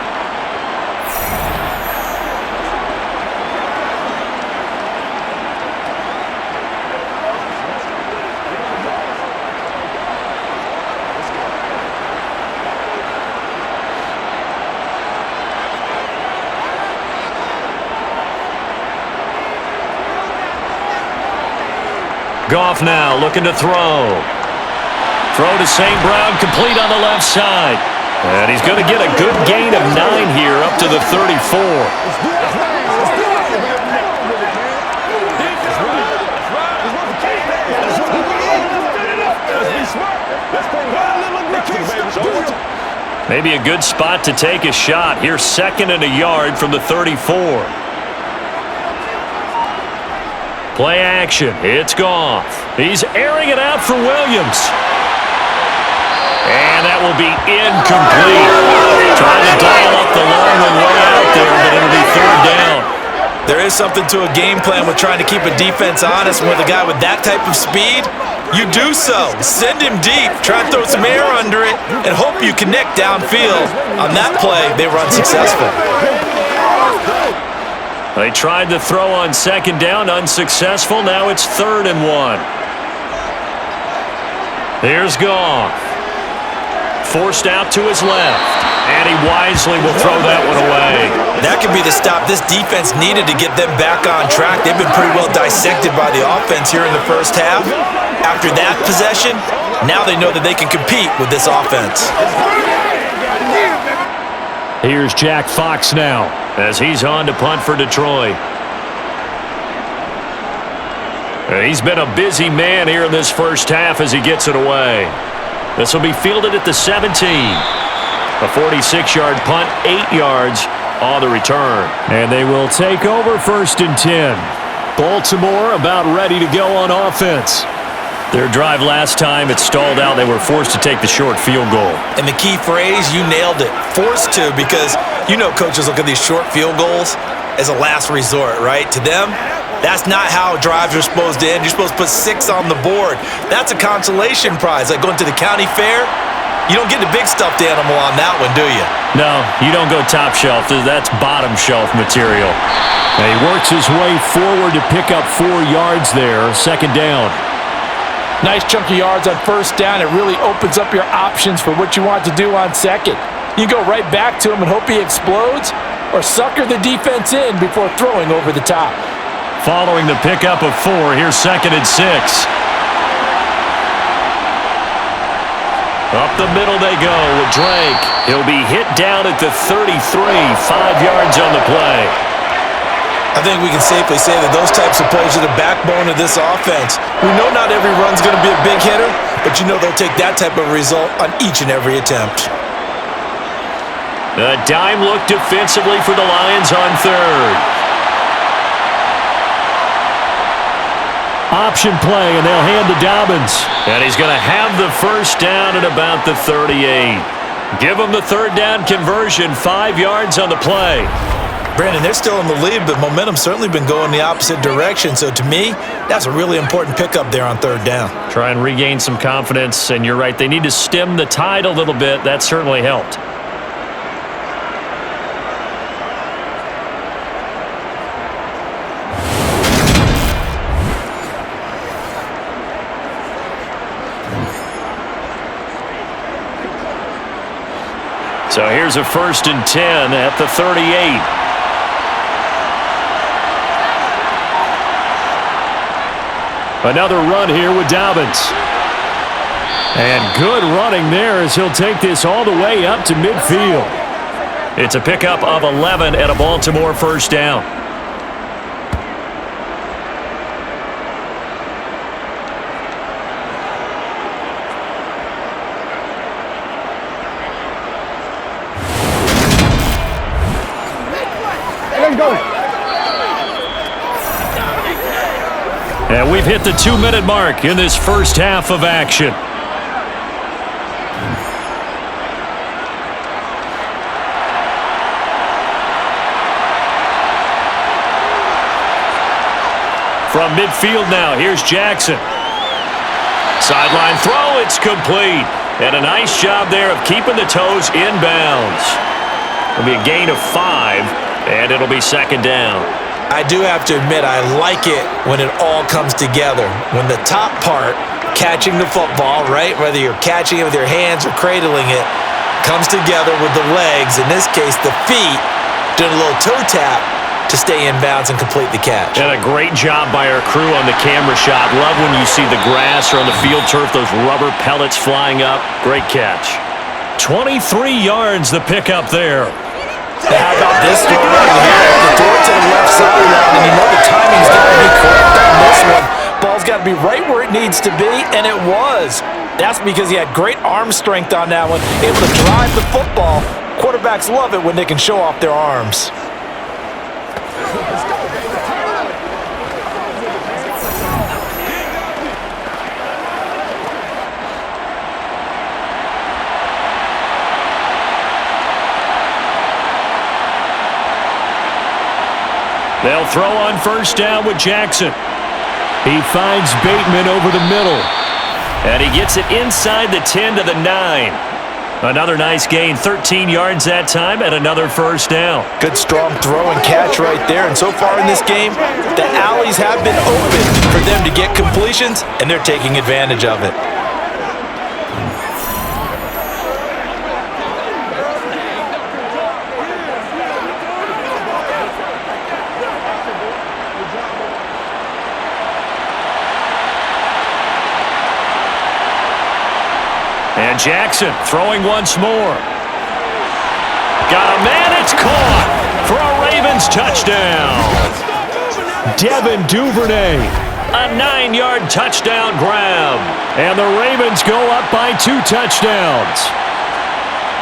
Goff now looking to throw. Throw to St. Brown, complete on the left side. And he's going to get a good gain of 9 here up to the 34. Maybe a good spot to take a shot. Here's 2nd and a yard from the 34. Play action. It's Goff. He's airing it out for Williams. And that will be incomplete. Trying to dial up the long one way out there, but it'll be 3rd down. There is something to a game plan with trying to keep a defense honest. With a guy with that type of speed, you do so. Send him deep. Try and throw some air under it and hope you connect downfield. On that play, they were unsuccessful. They tried to throw on 2nd down, unsuccessful. Now it's 3rd and 1. Here's Goff. Forced out to his left. And he wisely will throw that one away. That could be the stop this defense needed to get them back on track. They've been pretty well dissected by the offense here in the first half. After that possession, now they know that they can compete with this offense. Here's Jack Fox now as he's on to punt for Detroit. He's been a busy man here in this first half as he gets it away. This will be fielded at the 17. A 46-yard punt, 8 yards on the return. And they will take over 1st and 10. Baltimore about ready to go on offense. Their drive last time, it stalled out. They were forced to take the short field goal. And the key phrase, you nailed it. Forced to, because you know coaches look at these short field goals as a last resort, right? To them, that's not how drives are supposed to end. You're supposed to put 6 on the board. That's a consolation prize. Like going to the county fair, you don't get the big stuffed animal on that one, do you? No, you don't go top shelf. That's bottom shelf material. And he works his way forward to pick up 4 yards there. 2nd down. Nice chunky yards on 1st down. It really opens up your options for what you want to do on 2nd. You go right back to him and hope he explodes, or sucker the defense in before throwing over the top. Following the pickup of 4, here's 2nd and 6. Up the middle they go with Drake. He'll be hit down at the 33, 5 yards on the play. I think we can safely say that those types of plays are the backbone of this offense. We know not every run's going to be a big hitter, but you know they'll take that type of result on each and every attempt. A dime look defensively for the Lions on 3rd. Option play, and they'll hand to Dobbins. And he's going to have the 1st down at about the 38. Give him the 3rd down conversion, 5 yards on the play. Brandon, they're still in the lead, but momentum's certainly been going the opposite direction. So to me, that's a really important pickup there on 3rd down. Try and regain some confidence, and you're right, they need to stem the tide a little bit. That certainly helped. So here's a 1st and 10 at the 38. Another run here with Dobbins. And good running there as he'll take this all the way up to midfield. It's a pickup of 11 at a Baltimore 1st down. Let's go. And we've hit the 2-minute mark in this first half of action. From midfield now, here's Jackson. Sideline throw, it's complete. And a nice job there of keeping the toes in bounds. It'll be a gain of 5, and it'll be 2nd down. I do have to admit, I like it when it all comes together. When the top part, catching the football, right, whether you're catching it with your hands or cradling it, comes together with the legs, in this case the feet, doing a little toe tap to stay in bounds and complete the catch. And a great job by our crew on the camera shot. Love when you see the grass or on the field turf, those rubber pellets flying up. Great catch. 23 yards the pickup there. How about this throw right here? The throw to the left sideline, and you know the timing's got to be correct on this one. Ball's got to be right where it needs to be, and it was. That's because he had great arm strength on that one, able to drive the football. Quarterbacks love it when they can show off their arms. They'll throw on first down with Jackson. He finds Bateman over the middle. And he gets it inside the 10 to the 9. Another nice gain, 13 yards that time, and another first down. Good strong throw and catch right there. And so far in this game, the alleys have been open for them to get completions, and they're taking advantage of it. And Jackson throwing once more. Got a man, it's caught for a Ravens touchdown. Devin Duvernay, a 9-yard touchdown grab. And the Ravens go up by 2 touchdowns.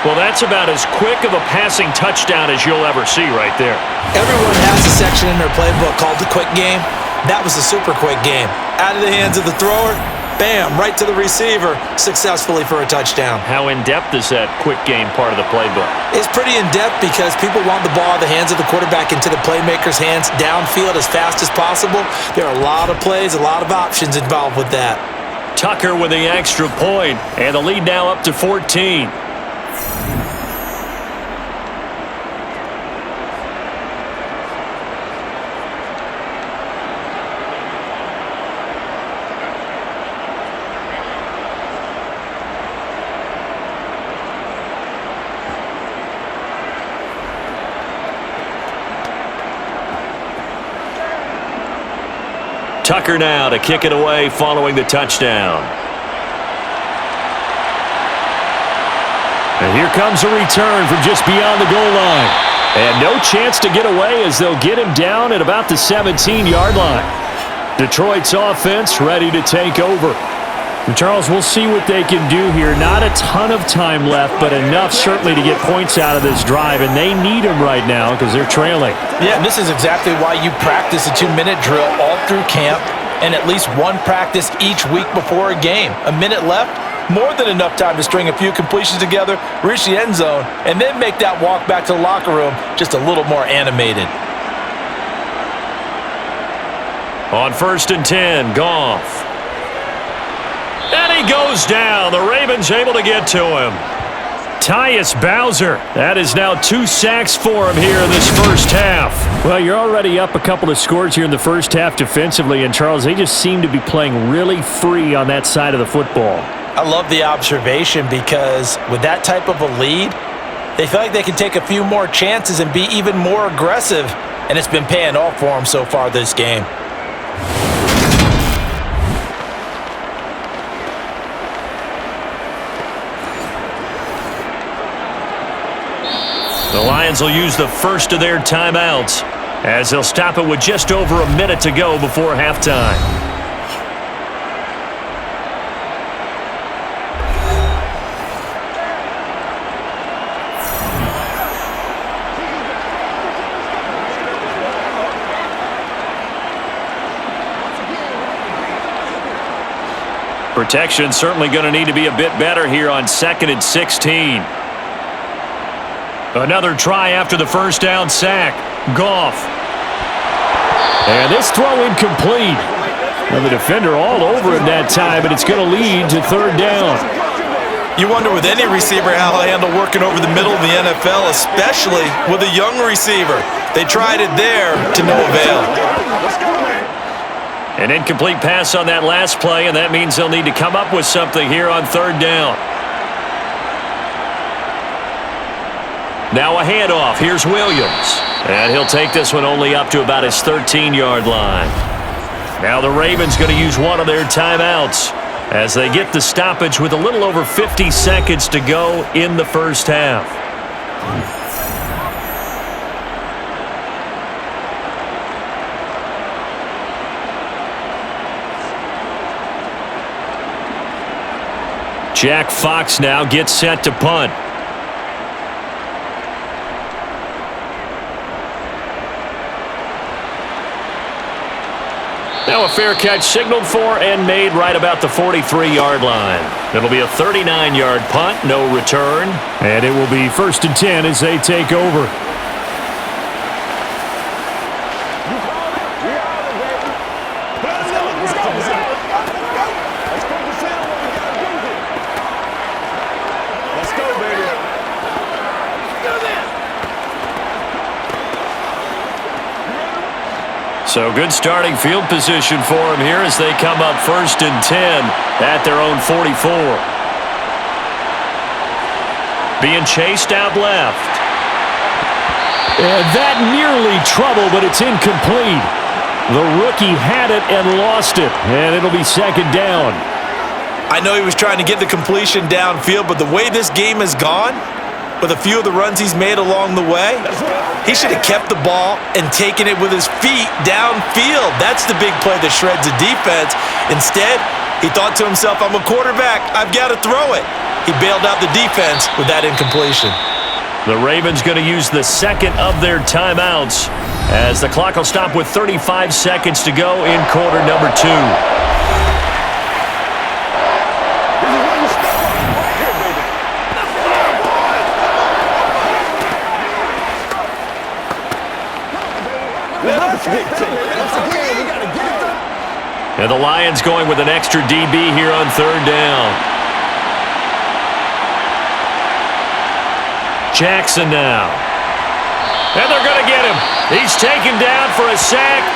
Well, that's about as quick of a passing touchdown as you'll ever see right there. Everyone has a section in their playbook called the quick game. That was a super quick game. Out of the hands of the thrower, bam, right to the receiver, successfully for a touchdown. How in-depth is that quick game part of the playbook? It's pretty in-depth because people want the ball out of the hands of the quarterback into the playmaker's hands downfield as fast as possible. There are a lot of plays, a lot of options involved with that. Tucker with the extra point, and the lead now up to 14. Tucker now to kick it away following the touchdown. And here comes a return from just beyond the goal line. And no chance to get away as they'll get him down at about the 17-yard line. Detroit's offense ready to take over. And Charles, we'll see what they can do here. Not a ton of time left, but enough certainly to get points out of this drive, and they need them right now because they're trailing. Yeah, and this is exactly why you practice a 2-minute drill all through camp and at least one practice each week before a game. A minute left, more than enough time to string a few completions together, reach the end zone, and then make that walk back to the locker room just a little more animated. On 1st and 10, Goff. And he goes down. The Ravens able to get to him. Tyus Bowser. That is now 2 sacks for him here in this first half. Well, you're already up a couple of scores here in the first half defensively, and Charles, they just seem to be playing really free on that side of the football. I love the observation because with that type of a lead, they feel like they can take a few more chances and be even more aggressive, and it's been paying off for them so far this game. The Lions will use the first of their timeouts as they'll stop it with just over a minute to go before halftime. Protection certainly going to need to be a bit better here on 2nd and 16. Another try after the first down sack. Goff. And this throw incomplete. Now the defender all over him that time, but it's going to lead to 3rd down. You wonder with any receiver how he'll handle working over the middle of the NFL, especially with a young receiver. They tried it there to no avail. An incomplete pass on that last play, and that means they'll need to come up with something here on 3rd down. Now a handoff. Here's Williams. And he'll take this one only up to about his 13-yard line. Now the Ravens going to use one of their timeouts. as they get the stoppage with a little over 50 seconds to go in the first half. Jack Fox now gets set to punt. Now a fair catch signaled for and made right about the 43-yard line. It'll be a 39-yard punt, no return. And it will be 1st and 10 as they take over. So good starting field position for him here as they come up 1st and 10 at their own 44. Being chased out left. And that nearly trouble, but it's incomplete. The rookie had it and lost it, and it'll be 2nd down. I know he was trying to get the completion downfield, but the way this game has gone, with a few of the runs he's made along the way, he should have kept the ball and taken it with his feet downfield. That's the big play that shreds the defense. Instead, he thought to himself, I'm a quarterback, I've got to throw it. He bailed out the defense with that incompletion. The Ravens going to use the second of their timeouts as the clock will stop with 35 seconds to go in quarter number 2. And the Lions going with an extra DB here on 3rd down. Jackson now. And they're going to get him. He's taken down for a sack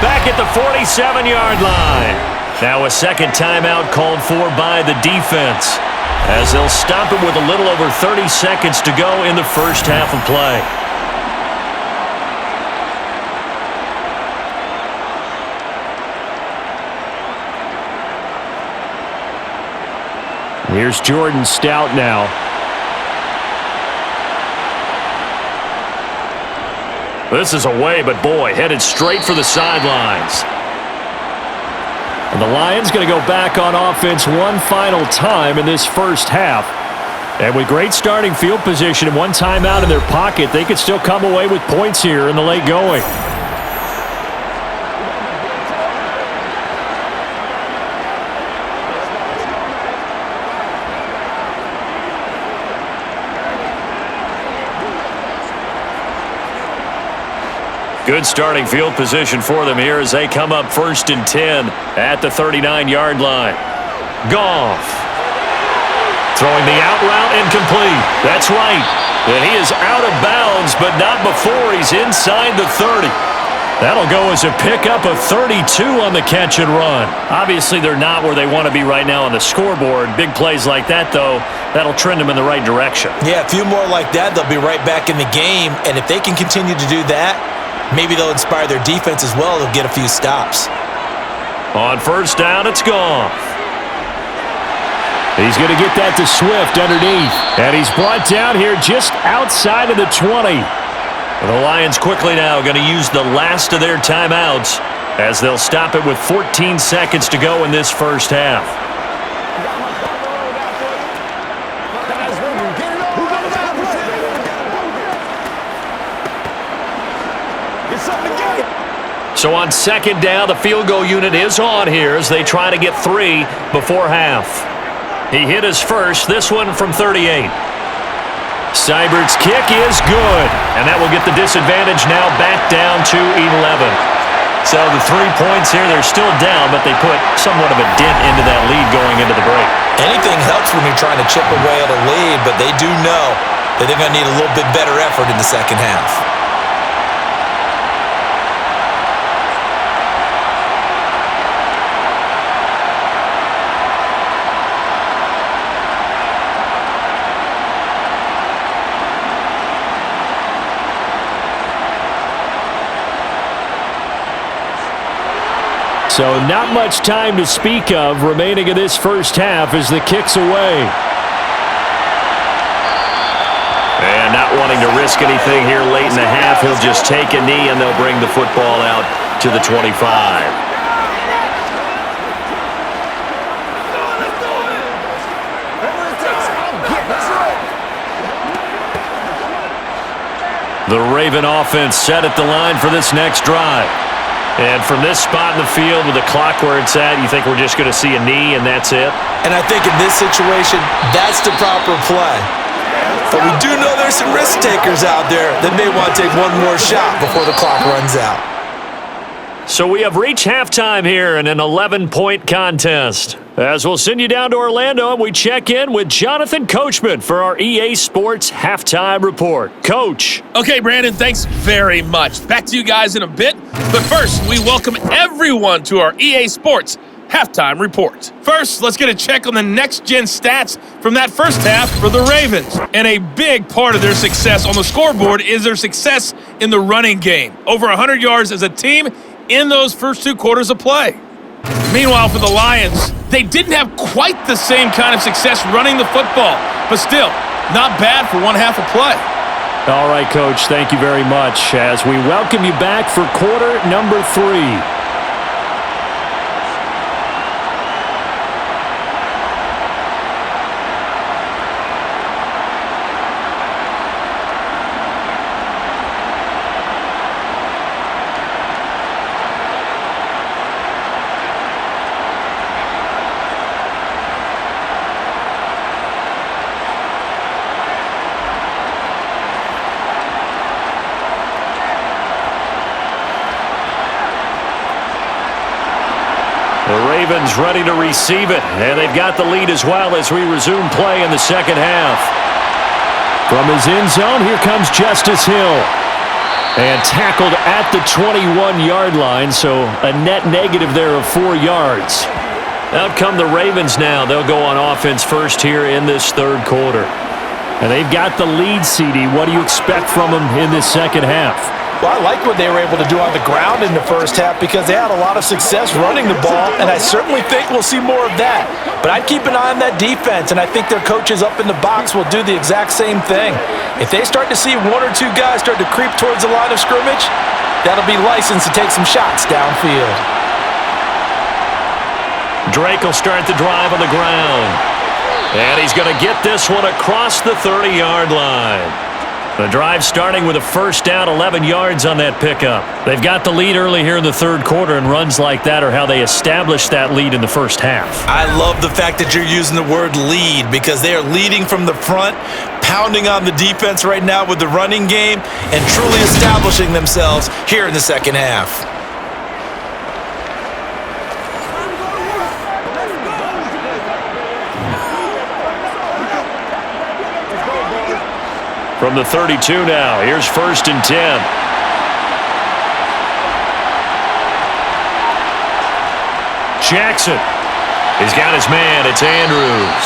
back at the 47-yard line. Now a 2nd timeout called for by the defense as they'll stop him with a little over 30 seconds to go in the first half of play. Here's Jordan Stout now. This is away, but boy, headed straight for the sidelines. And the Lions going to go back on offense one final time in this first half. And with great starting field position and one timeout in their pocket, they could still come away with points here in the late going. Good starting field position for them here as they come up 1st and 10 at the 39-yard line. Goff throwing the out route incomplete. That's right. And he is out of bounds, but not before he's inside the 30. That'll go as a pickup of 32 on the catch and run. Obviously, they're not where they want to be right now on the scoreboard. Big plays like that, though, that'll trend them in the right direction. Yeah, a few more like that, they'll be right back in the game. And if they can continue to do that, maybe they'll inspire their defense as well. They'll get a few stops. On 1st down, it's Goff. He's going to get that to Swift underneath. And he's brought down here just outside of the 20. The Lions quickly now going to use the last of their timeouts as they'll stop it with 14 seconds to go in this first half. So on 2nd down, the field goal unit is on here as they try to get 3 before half. He hit his first, this one from 38. Seibert's kick is good, and that will get the disadvantage now back down to 11. So the 3 points here, they're still down, but they put somewhat of a dent into that lead going into the break. Anything helps when you're trying to chip away at a lead, but they do know that they're going to need a little bit better effort in the second half. So not much time to speak of remaining in this first half as the kick's away. And not wanting to risk anything here late in the half, he'll just take a knee and they'll bring the football out to the 25. The Raven offense set at the line for this next drive. And from this spot in the field with the clock where it's at, you think we're just going to see a knee and that's it? And I think in this situation, that's the proper play. But we do know there's some risk takers out there that may want to take one more shot before the clock runs out. So we have reached halftime here in an 11-point contest. As we'll send you down to Orlando and we check in with Jonathan Coachman for our EA Sports Halftime Report. Coach. Okay, Brandon, thanks very much. Back to you guys in a bit. But first, we welcome everyone to our EA Sports Halftime Report. First, let's get a check on the next-gen stats from that first half for the Ravens. And a big part of their success on the scoreboard is their success in the running game. Over 100 yards as a team in those first 2 quarters of play. Meanwhile, for the Lions, they didn't have quite the same kind of success running the football, but still, not bad for one half of play. All right, Coach, thank you very much as we welcome you back for quarter number 3. The Ravens ready to receive it, and they've got the lead as well as we resume play in the second half. From his end zone, here comes Justice Hill. And tackled at the 21-yard line, so a net negative there of 4 yards. Out come the Ravens now. They'll go on offense first here in this third quarter. And they've got the lead, CD. What do you expect from them in this second half? Well, I like what they were able to do on the ground in the first half because they had a lot of success running the ball, and I certainly think we'll see more of that. But I'd keep an eye on that defense, and I think their coaches up in the box will do the exact same thing. If they start to see 1 or 2 guys start to creep towards the line of scrimmage, that'll be licensed to take some shots downfield. Drake will start the drive on the ground. And he's going to get this one across the 30-yard line. The drive starting with a first down, 11 yards on that pickup. They've got the lead early here in the third quarter, and runs like that are how they established that lead in the first half. I love the fact that you're using the word lead because they are leading from the front, pounding on the defense right now with the running game, and truly establishing themselves here in the second half. From the 32 now, here's 1st and 10. Jackson. He's got his man. It's Andrews.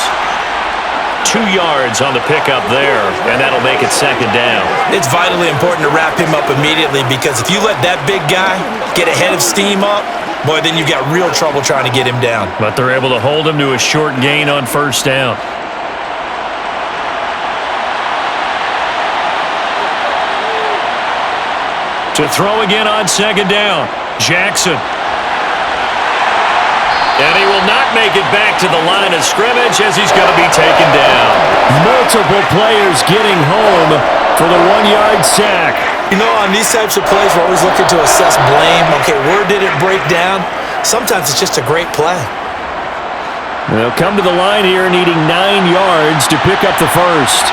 2 yards on the pickup there, and that'll make it second down. It's vitally important to wrap him up immediately because if you let that big guy get a head of steam up, boy, then you've got real trouble trying to get him down. But they're able to hold him to a short gain on first down. To throw again on second down, Jackson. And he will not make it back to the line of scrimmage as he's going to be taken down. Multiple players getting home for the 1-yard sack. You know, on these types of plays, we're always looking to assess blame. Okay, where did it break down? Sometimes it's just a great play. They'll come to the line here needing 9 yards to pick up the first.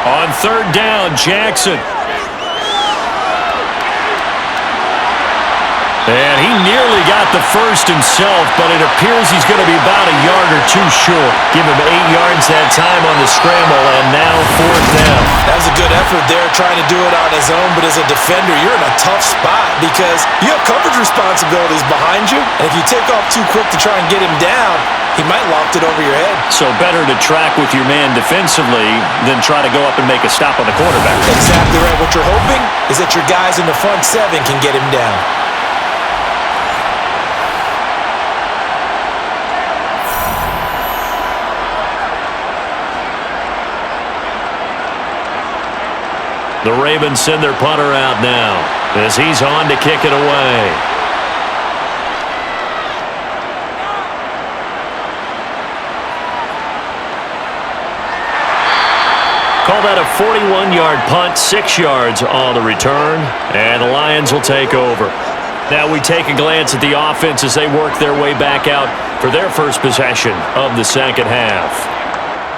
On third down, Jackson. And he nearly got the first himself, but it appears he's going to be about a yard or 2 short. Give him 8 yards that time on the scramble, and now fourth down. That was a good effort there, trying to do it on his own, but as a defender, you're in a tough spot because you have coverage responsibilities behind you, and if you take off too quick to try and get him down, he might loft it over your head. So better to track with your man defensively than try to go up and make a stop on the quarterback. Exactly right. What you're hoping is that your guys in the front 7 can get him down. The Ravens send their punter out now as he's on to kick it away. Call that a 41-yard punt, 6 yards on the return, and the Lions will take over. Now we take a glance at the offense as they work their way back out for their first possession of the second half.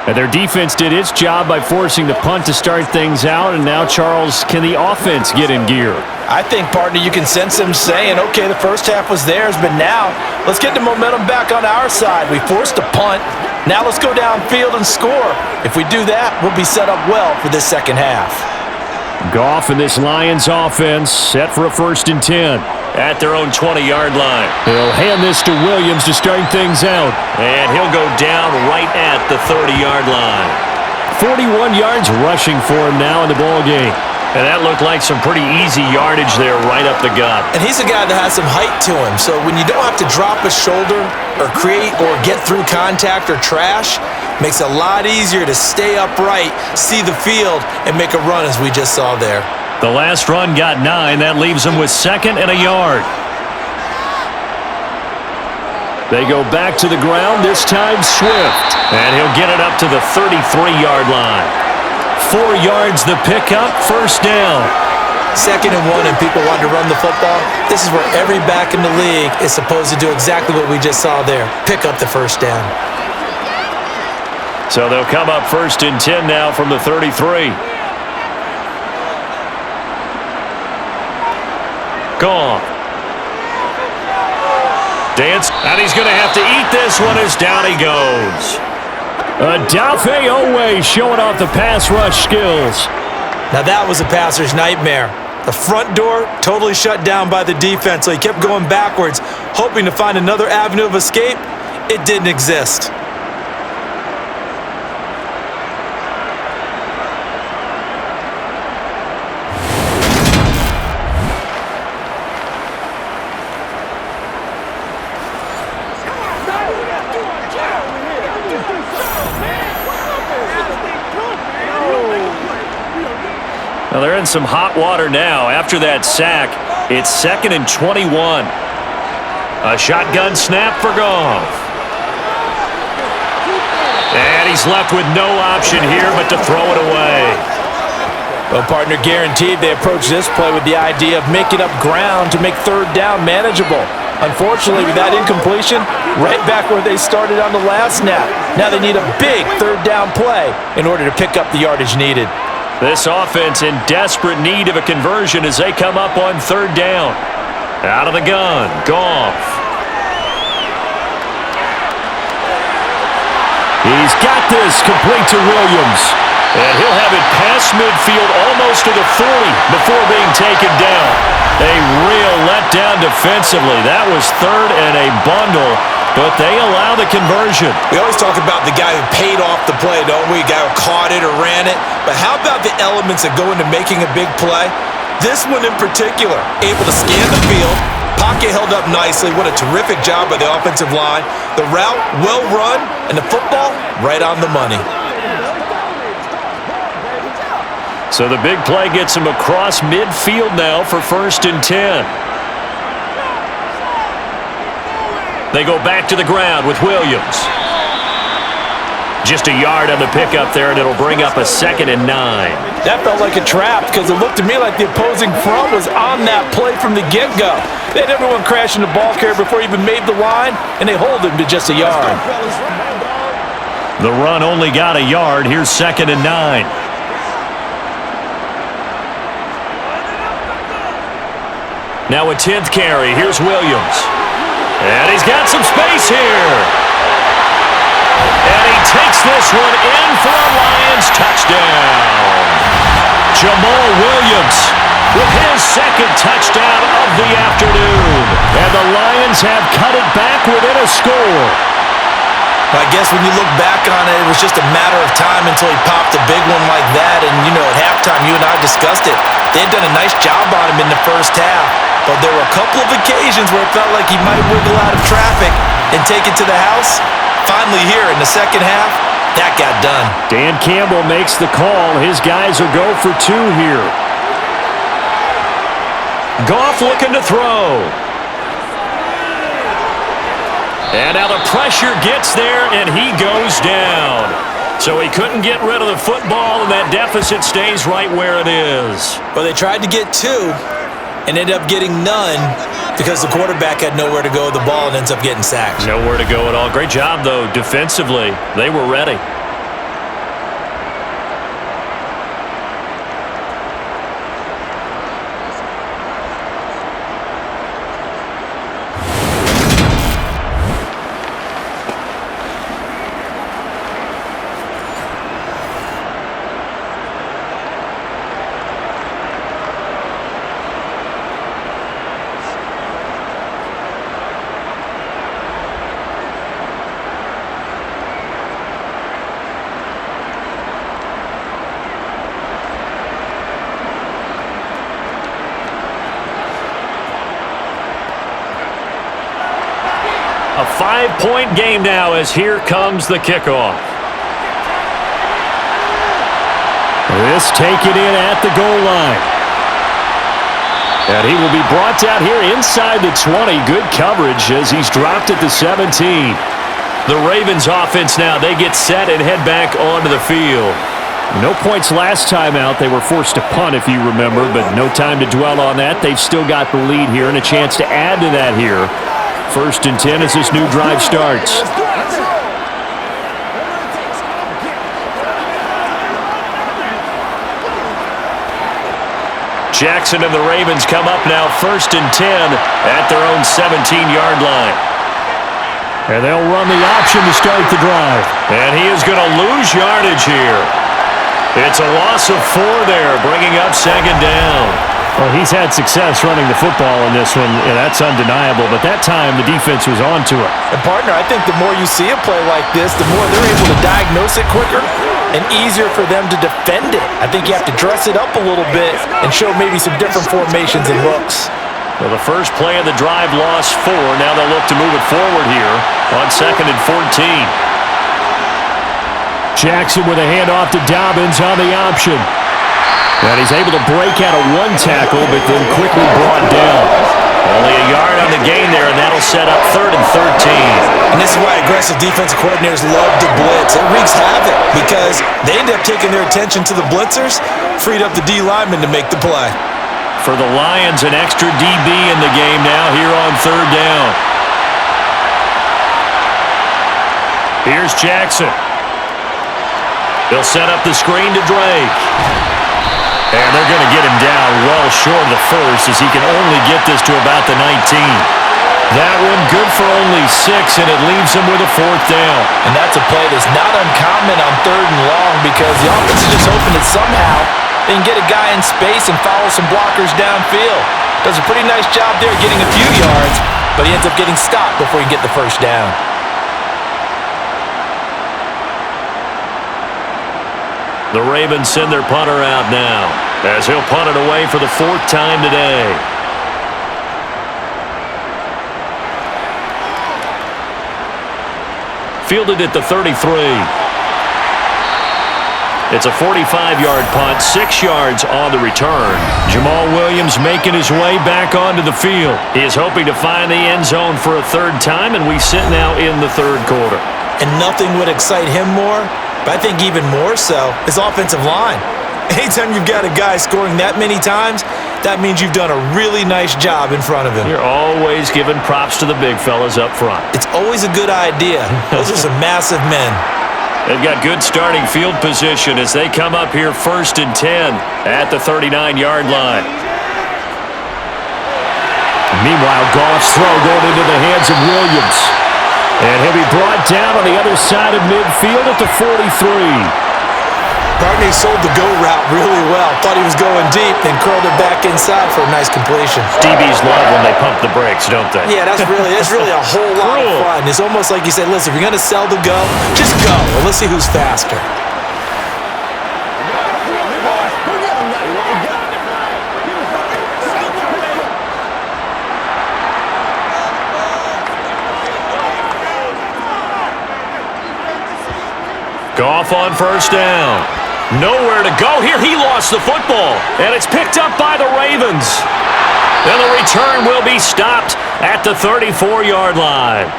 And their defense did its job by forcing the punt to start things out, and now, Charles, can the offense get in gear? I think, partner, you can sense them saying, okay, the first half was theirs, but now let's get the momentum back on our side. We forced a punt. Now let's go downfield and score. If we do that, we'll be set up well for this second half. Goff and this Lions offense set for a 1st and 10. At their own 20-yard line. He'll hand this to Williams to start things out. And he'll go down right at the 30-yard line. 41 yards rushing for him now in the ball game. And that looked like some pretty easy yardage there right up the gut. And he's a guy that has some height to him, so when you don't have to drop a shoulder or create or get through contact or trash, makes it a lot easier to stay upright, see the field, and make a run as we just saw there. The last run got 9. That leaves them with 2nd and a yard. They go back to the ground, this time Swift. And he'll get it up to the 33-yard line. 4 yards the pickup, 1st down. 2nd and 1 and people want to run the football. This is where every back in the league is supposed to do exactly what we just saw there. Pick up the 1st down. So they'll come up 1st and 10 now from the 33. Gone. Dance, and he's going to have to eat this one as down he goes. Dafe Owe showing off the pass rush skills. Now that was a passer's nightmare. The front door totally shut down by the defense, so he kept going backwards, hoping to find another avenue of escape. It didn't exist. Well, they're in some hot water now. After that sack, it's 2nd and 21. A shotgun snap for Goff. And he's left with no option here but to throw it away. Well, partner, guaranteed they approach this play with the idea of making up ground to make 3rd down manageable. Unfortunately, with that incompletion, right back where they started on the last snap. Now they need a big 3rd down play in order to pick up the yardage needed. This offense in desperate need of a conversion as they come up on 3rd down. Out of the gun, Goff. He's got this complete to Williams. And he'll have it past midfield almost to the 40 before being taken down. A real letdown defensively. That was 3rd and a bundle, but they allow the conversion. We always talk about the guy who paid off the play, don't we? The guy who caught it or ran it. But how about the elements that go into making a big play? This one in particular, able to scan the field, pocket held up nicely. What a terrific job by the offensive line. The route, well run, and the football, right on the money. So the big play gets him across midfield now for 1st and 10. They go back to the ground with Williams. Just a yard on the pickup there, and it'll bring up a 2nd and 9. That felt like a trap because it looked to me like the opposing front was on that play from the get-go. They had everyone crashing the ball carrier before he even made the line, and they hold him to just a yard. The run only got a yard. Here's 2nd and 9. Now a 10th carry. Here's Williams. And he's got some space here. And he takes this one in for a Lions touchdown. Jamal Williams with his 2nd touchdown of the afternoon. And the Lions have cut it back within a score. I guess when you look back on it, it was just a matter of time until he popped a big one like that. And, you know, at halftime, you and I discussed it. They had done a nice job on him in the first half. But there were a couple of occasions where it felt like he might wiggle out of traffic and take it to the house. Finally here in the second half, That got done. Dan Campbell makes the call. His guys will go for 2 here. Goff looking to throw. And now the pressure gets there, and he goes down. So he couldn't get rid of the football, and that deficit stays right where it is. Well, they tried to get 2 and ended up getting none because the quarterback had nowhere to go with the ball and ends up getting sacked. Nowhere to go at all. Great job, though, defensively. They were ready. A 5-point game now as here comes the kickoff. This taken in at the goal line. And he will be brought down here inside the 20. Good coverage as he's dropped at the 17. The Ravens offense now, they get set and head back onto the field. No points last time out. They were forced to punt, if you remember, but no time to dwell on that. They've still got the lead here and a chance to add to that here. 1st and 10 as this new drive starts. Jackson and the Ravens come up now 1st and 10 at their own 17-yard line. And they'll run the option to start the drive. And he is going to lose yardage here. It's a loss of 4 there, bringing up 2nd down. Well, he's had success running the football in this one, and that's undeniable. But that time, the defense was on to it. And, partner, I think the more you see a play like this, the more they're able to diagnose it quicker and easier for them to defend it. I think you have to dress it up a little bit and show maybe some different formations and looks. Well, the first play of the drive lost 4. Now they'll look to move it forward here on 2nd and 14. Jackson with a handoff to Dobbins on the option. And he's able to break out of 1 tackle, but then quickly brought down. Only a yard on the gain there, and that'll set up 3rd and 13. And this is why aggressive defensive coordinators love to blitz. It wreaks havoc because they end up taking their attention to the blitzers, freed up the D lineman to make the play. For the Lions, an extra DB in the game now here on 3rd down. Here's Jackson. They'll set up the screen to Drake. And they're going to get him down well short of the 1st as he can only get this to about the 19. That one good for only 6, and it leaves him with a 4th down. And that's a play that's not uncommon on 3rd and long because the offense is just hoping that somehow they can get a guy in space and follow some blockers downfield. Does a pretty nice job there getting a few yards, but he ends up getting stopped before he can get the 1st down. The Ravens send their punter out now as he'll punt it away for the 4th time today. Fielded at the 33. It's a 45-yard punt, 6 yards on the return. Jamal Williams making his way back onto the field. He is hoping to find the end zone for a 3rd time, and we sit now in the 3rd quarter. And nothing would excite him more, but I think even more so, his offensive line. Anytime you've got a guy scoring that many times, that means you've done a really nice job in front of him. You're always giving props to the big fellas up front. It's always a good idea. Those are some massive men. They've got good starting field position as they come up here 1st and 10 at the 39-yard line. Meanwhile, Goff's throw going into the hands of Williams. And he'll be brought down on the other side of midfield at the 43. Barney sold the go route really well. Thought he was going deep, then curled it back inside for a nice completion. DBs love when they pump the brakes, don't they? Yeah, that's really a whole lot of fun. It's almost like you said, listen, if you're going to sell the go, just go, and let's see who's faster. off on first down. Nowhere to go here. He lost the football, and it's picked up by the Ravens. And the return will be stopped at the 34-yard line.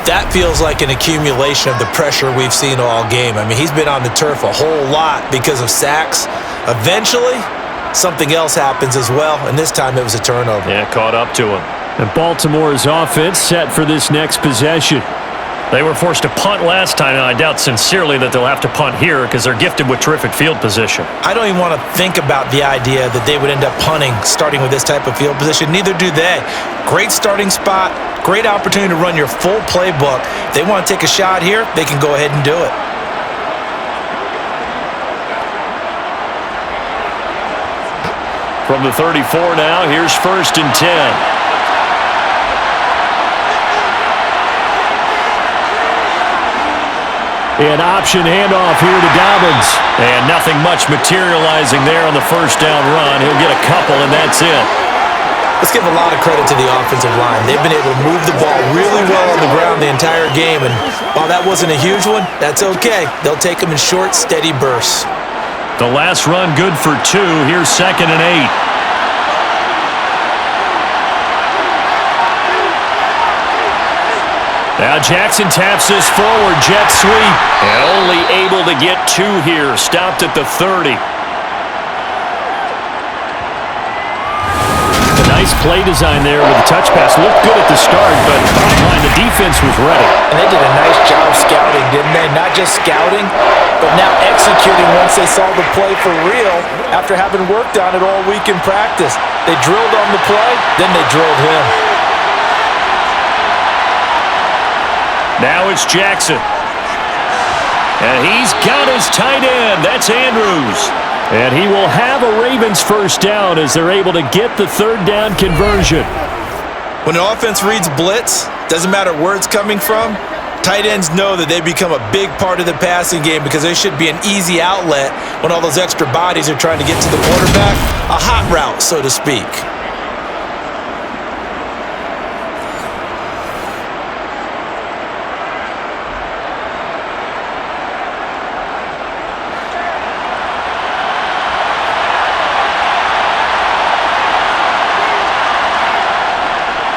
That feels like an accumulation of the pressure we've seen all game. I mean, he's been on the turf a whole lot because of sacks. Eventually, something else happens as well, and this time it was a turnover. Yeah, caught up to him. And Baltimore's offense set for this next possession. They were forced to punt last time, and I doubt sincerely that they'll have to punt here because they're gifted with terrific field position. I don't even want to think about the idea that they would end up punting starting with this type of field position. Neither do they. Great starting spot, great opportunity to run your full playbook. If they want to take a shot here, they can go ahead and do it. From the 34 now, here's 1st and 10. An option handoff here to Dobbins. And nothing much materializing there on the first down run. He'll get a couple, and that's it. Let's give a lot of credit to the offensive line. They've been able to move the ball really well on the ground the entire game, and while that wasn't a huge one, that's okay. They'll take them in short, steady bursts. The last run good for 2. Here's 2nd and 8. Now Jackson taps this forward, jet sweep. And only able to get 2 here. Stopped at the 30. A nice play design there with the touch pass. Looked good at the start, but bottom line, the defense was ready. And they did a nice job scouting, didn't they? Not just scouting, but now executing once they saw the play for real after having worked on it all week in practice. They drilled on the play, then they drilled him. Now it's Jackson. And he's got his tight end. That's Andrews. And he will have a Ravens first down as they're able to get the 3rd down conversion. When an offense reads blitz, doesn't matter where it's coming from, tight ends know that they become a big part of the passing game because there should be an easy outlet when all those extra bodies are trying to get to the quarterback. A hot route, so to speak.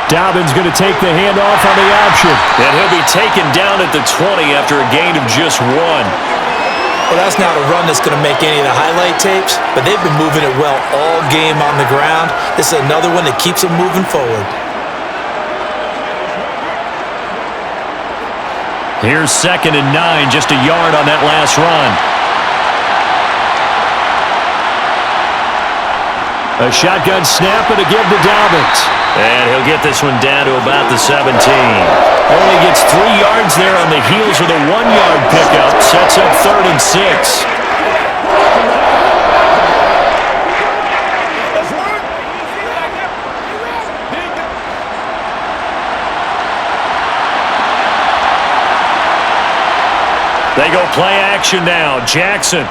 Dobbins going to take the handoff on the option. And he'll be taken down at the 20 after a gain of just 1. Well, that's not a run that's going to make any of the highlight tapes, but they've been moving it well all game on the ground. This is another one that keeps them moving forward. Here's 2nd and 9, just a yard on that last run. A shotgun snap and a give to Dobbins. And he'll get this one down to about the 17. Only gets 3 yards there on the heels of the 1-yard pickup. Sets up 3rd and 6. They go play action now. Jackson.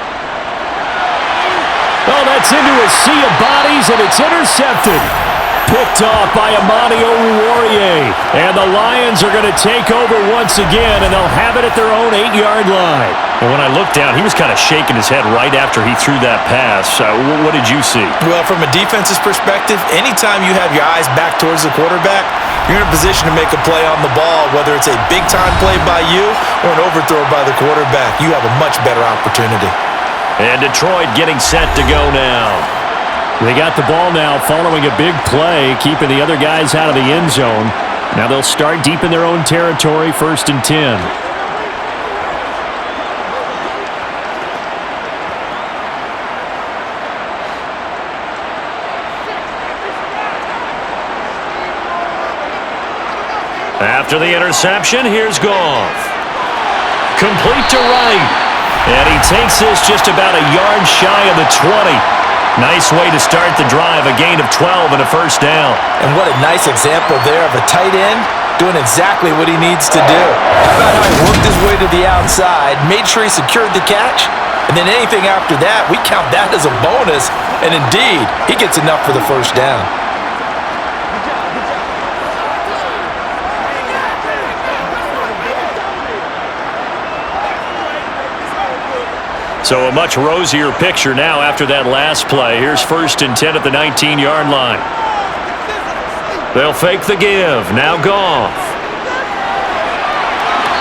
Oh, that's into a sea of bodies, and it's intercepted. Picked off by Amani Oruwariye. And the Lions are going to take over once again, and they'll have it at their own 8-yard line. And when I looked down, he was kind of shaking his head right after he threw that pass. What did you see? Well, from a defense's perspective, anytime you have your eyes back towards the quarterback, you're in a position to make a play on the ball, whether it's a big-time play by you or an overthrow by the quarterback. You have a much better opportunity. And Detroit getting set to go now. They got the ball now following a big play, keeping the other guys out of the end zone. Now they'll start deep in their own territory, 1st and 10. After the interception, here's Goff. Complete to Wright. And he takes this just about a yard shy of the 20. Nice way to start the drive, a gain of 12 and a first down. And what a nice example there of a tight end doing exactly what he needs to do. How about how he worked his way to the outside, made sure he secured the catch, and then anything after that, we count that as a bonus. And indeed, he gets enough for the first down. So a much rosier picture now after that last play. Here's 1st and 10 at the 19-yard line. They'll fake the give. Now Goff.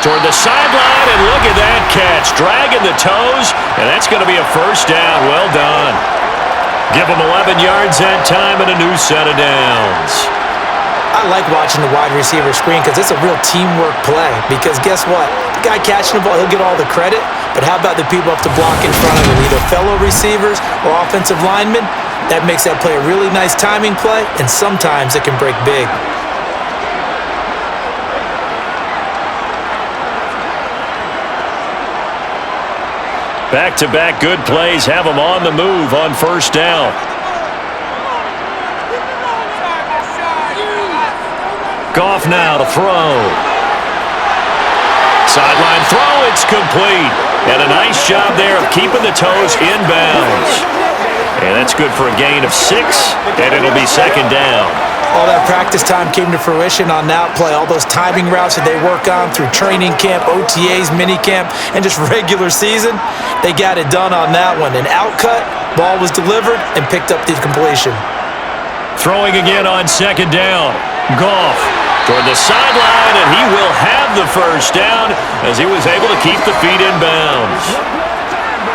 Toward the sideline, and look at that catch. Dragging the toes, and that's going to be a 1st down. Well done. Give them 11 yards that time and a new set of downs. I like watching the wide receiver screen because it's a real teamwork play. Because guess what? The guy catching the ball, he'll get all the credit. But how about the people up to block in front of him, either fellow receivers or offensive linemen? That makes that play a really nice timing play, and sometimes it can break big. Back-to-back good plays have them on the move on 1st down. Goff now to throw. Sideline throw, it's complete. And a nice job there of keeping the toes in bounds. And that's good for a gain of 6, and it'll be 2nd down. All that practice time came to fruition on that play. All those timing routes that they work on through training camp, OTAs, minicamp, and just regular season, they got it done on that one. An outcut, ball was delivered, and picked up the completion. Throwing again on 2nd down. Goff toward the sideline, and he will have the 1st down as he was able to keep the feet in bounds.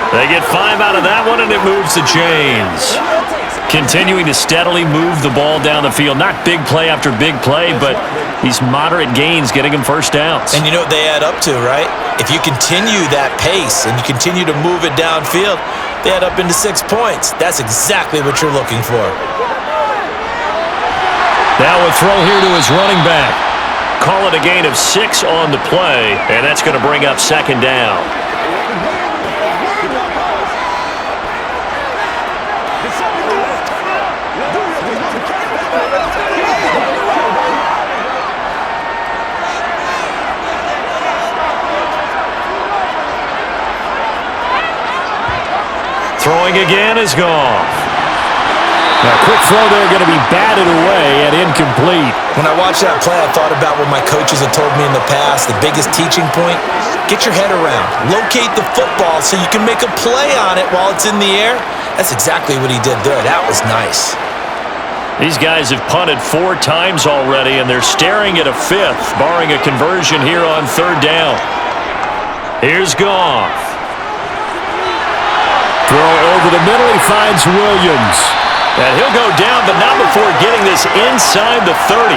They get 5 out of that one, and it moves the chains. Continuing to steadily move the ball down the field. Not big play after big play, but these moderate gains getting him 1st downs. And you know what they add up to, right? If you continue that pace and you continue to move it downfield, they add up into 6 points. That's exactly what you're looking for. Now a throw here to his running back. Call it a gain of 6 on the play, and that's going to bring up 2nd down. Throwing again is Goff. A quick throw there going to be batted away and incomplete. When I watched that play, I thought about what my coaches have told me in the past. The biggest teaching point, get your head around. Locate the football so you can make a play on it while it's in the air. That's exactly what he did there. That was nice. These guys have punted 4 times already, and they're staring at a 5th, barring a conversion here on 3rd down. Here's Goff. Throw over the middle, he finds Williams. And he'll go down, but not before getting this inside the 30.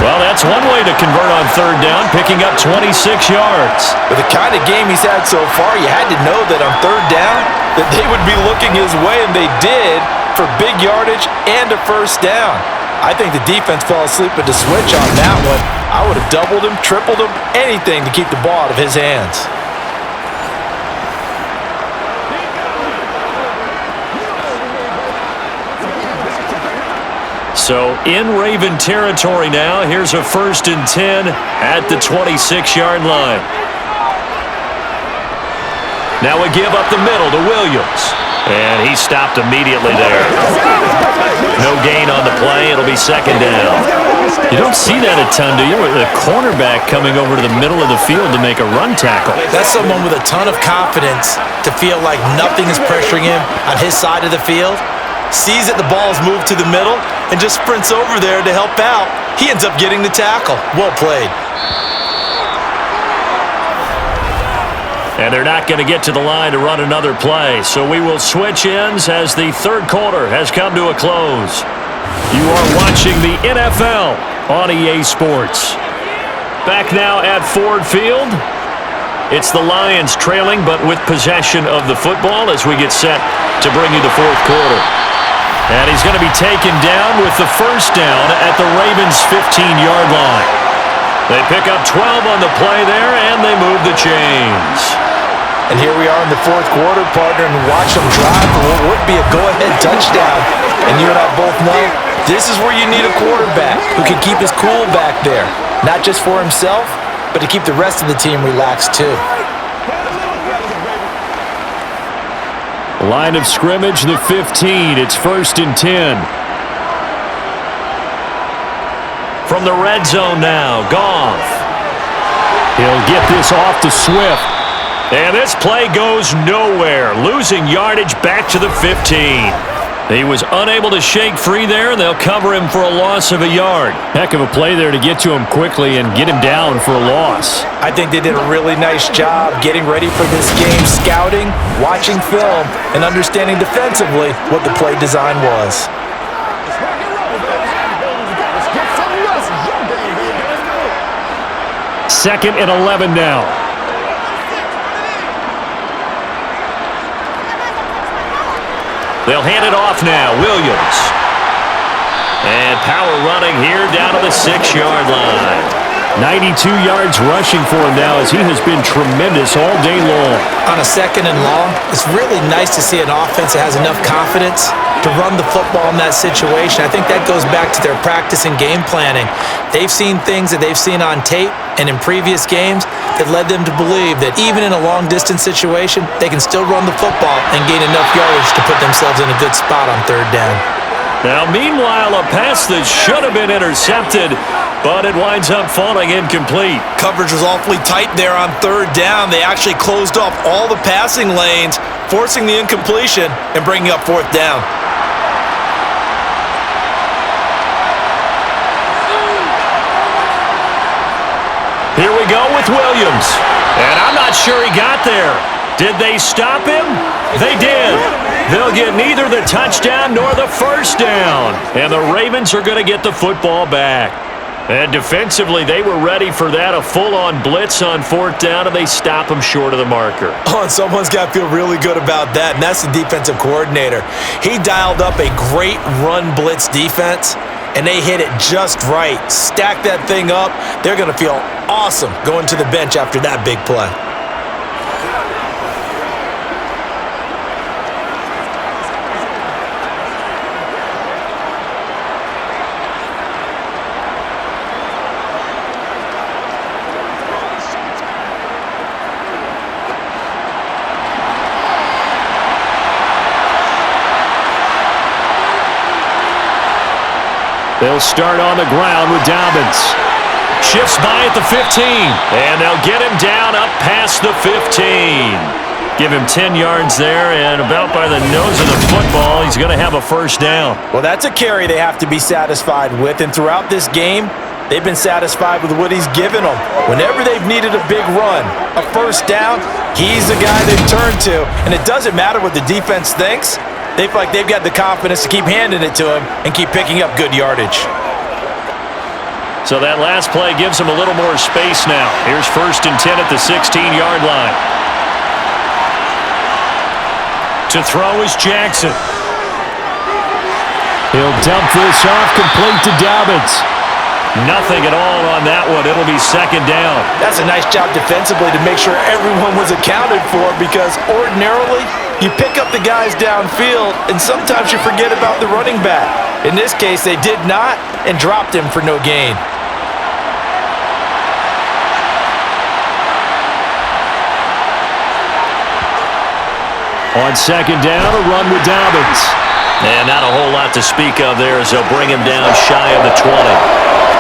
Well, that's one way to convert on 3rd down, picking up 26 yards. With the kind of game he's had so far, you had to know that on 3rd down, that they would be looking his way, and they did, for big yardage and a 1st down. I think the defense fell asleep at the switch on that one. I would have doubled him, tripled him, anything to keep the ball out of his hands. So in Raven territory now, here's a 1st and 10 at the 26-yard line. Now a give up the middle to Williams. And he stopped immediately there. No gain on the play. It'll be 2nd down. You don't see that a ton, do you? The cornerback coming over to the middle of the field to make a run tackle. That's someone with a ton of confidence to feel like nothing is pressuring him on his side of the field. Sees that the ball is moved to the middle and just sprints over there to help out. He ends up getting the tackle. Well played. And they're not going to get to the line to run another play. So we will switch ends as the 3rd quarter has come to a close. You are watching the NFL on EA Sports. Back now at Ford Field. It's the Lions trailing, but with possession of the football as we get set to bring you the 4th quarter. And he's going to be taken down with the 1st down at the Ravens' 15-yard line. They pick up 12 on the play there, and they move the chains. And here we are in the 4th quarter, partner, and watch them drive for what would be a go-ahead touchdown. And you and I both know this is where you need a quarterback who can keep his cool back there. Not just for himself, but to keep the rest of the team relaxed too. Line of scrimmage, the 15. It's 1st and 10. From the red zone now, Goff. He'll get this off to Swift. And this play goes nowhere, losing yardage back to the 15. He was unable to shake free there, and they'll cover him for a loss of a yard. Heck of a play there to get to him quickly and get him down for a loss. I think they did a really nice job getting ready for this game, scouting, watching film, and understanding defensively what the play design was. Second and 11 now. They'll hand it off now. Williams. And power running here down to the 6-yard line. 92 yards rushing for him now as he has been tremendous all day long. On a second and long, it's really nice to see an offense that has enough confidence to run the football in that situation. I think that goes back to their practice and game planning. They've seen things that they've seen on tape and in previous games that led them to believe that even in a long-distance situation, they can still run the football and gain enough yardage to put themselves in a good spot on third down. Now, meanwhile, a pass that should have been intercepted, but it winds up falling incomplete. Coverage was awfully tight there on third down. They actually closed off all the passing lanes, forcing the incompletion and bringing up fourth down. Here we go with Williams. And I'm not sure he got there. Did they stop him? They did. They'll get neither the touchdown nor the first down. And the Ravens are going to get the football back. And defensively, they were ready for that, a full-on blitz on fourth down, and they stop him short of the marker. Oh, and someone's got to feel really good about that, and that's the defensive coordinator. He dialed up a great run blitz defense, and they hit it just right. Stack that thing up. They're going to feel awesome going to the bench after that big play. They'll start on the ground with Dobbins. Shifts by at the 15. And they'll get him down up past the 15. Give him 10 yards there, and about by the nose of the football, he's going to have a first down. Well, that's a carry they have to be satisfied with, and throughout this game, they've been satisfied with what he's given them. Whenever they've needed a big run, a first down, he's the guy they've turned to, and it doesn't matter what the defense thinks. They feel like they've got the confidence to keep handing it to him and keep picking up good yardage. So that last play gives him a little more space now. Here's 1st and 10 at the 16-yard line. To throw is Jackson. He'll dump this off complete to Dobbins. Nothing at all on that one. It'll be second down. That's a nice job defensively to make sure everyone was accounted for, because ordinarily you pick up the guys downfield and sometimes you forget about the running back. In this case, they did not and dropped him for no gain. On second down, a run with Dobbins. And not a whole lot to speak of there as they'll bring him down shy of the 20.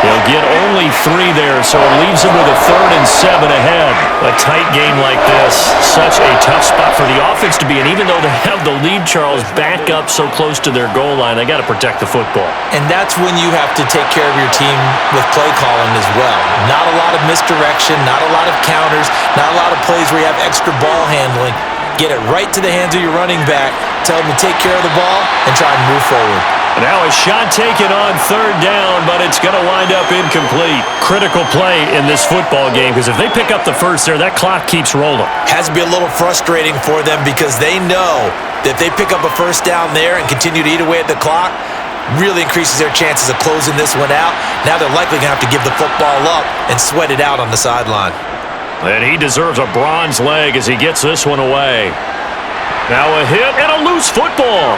He'll get only 3 there, so it leaves him with a 3rd and 7 ahead. A tight game like this, such a tough spot for the offense to be in. Even though they have the lead, Charles, back up so close to their goal line, they got to protect the football. And that's when you have to take care of your team with play calling as well. Not a lot of misdirection, not a lot of counters, not a lot of plays where you have extra ball handling. Get it right to the hands of your running back, tell him to take care of the ball, and try and move forward. Now a shot taken on 3rd down, but it's going to wind up incomplete. Critical play in this football game, because if they pick up the first there, that clock keeps rolling. Has to be a little frustrating for them, because they know that if they pick up a first down there and continue to eat away at the clock, really increases their chances of closing this one out. Now they're likely going to have to give the football up and sweat it out on the sideline. And he deserves a bronze leg as he gets this one away. Now a hit and a loose football.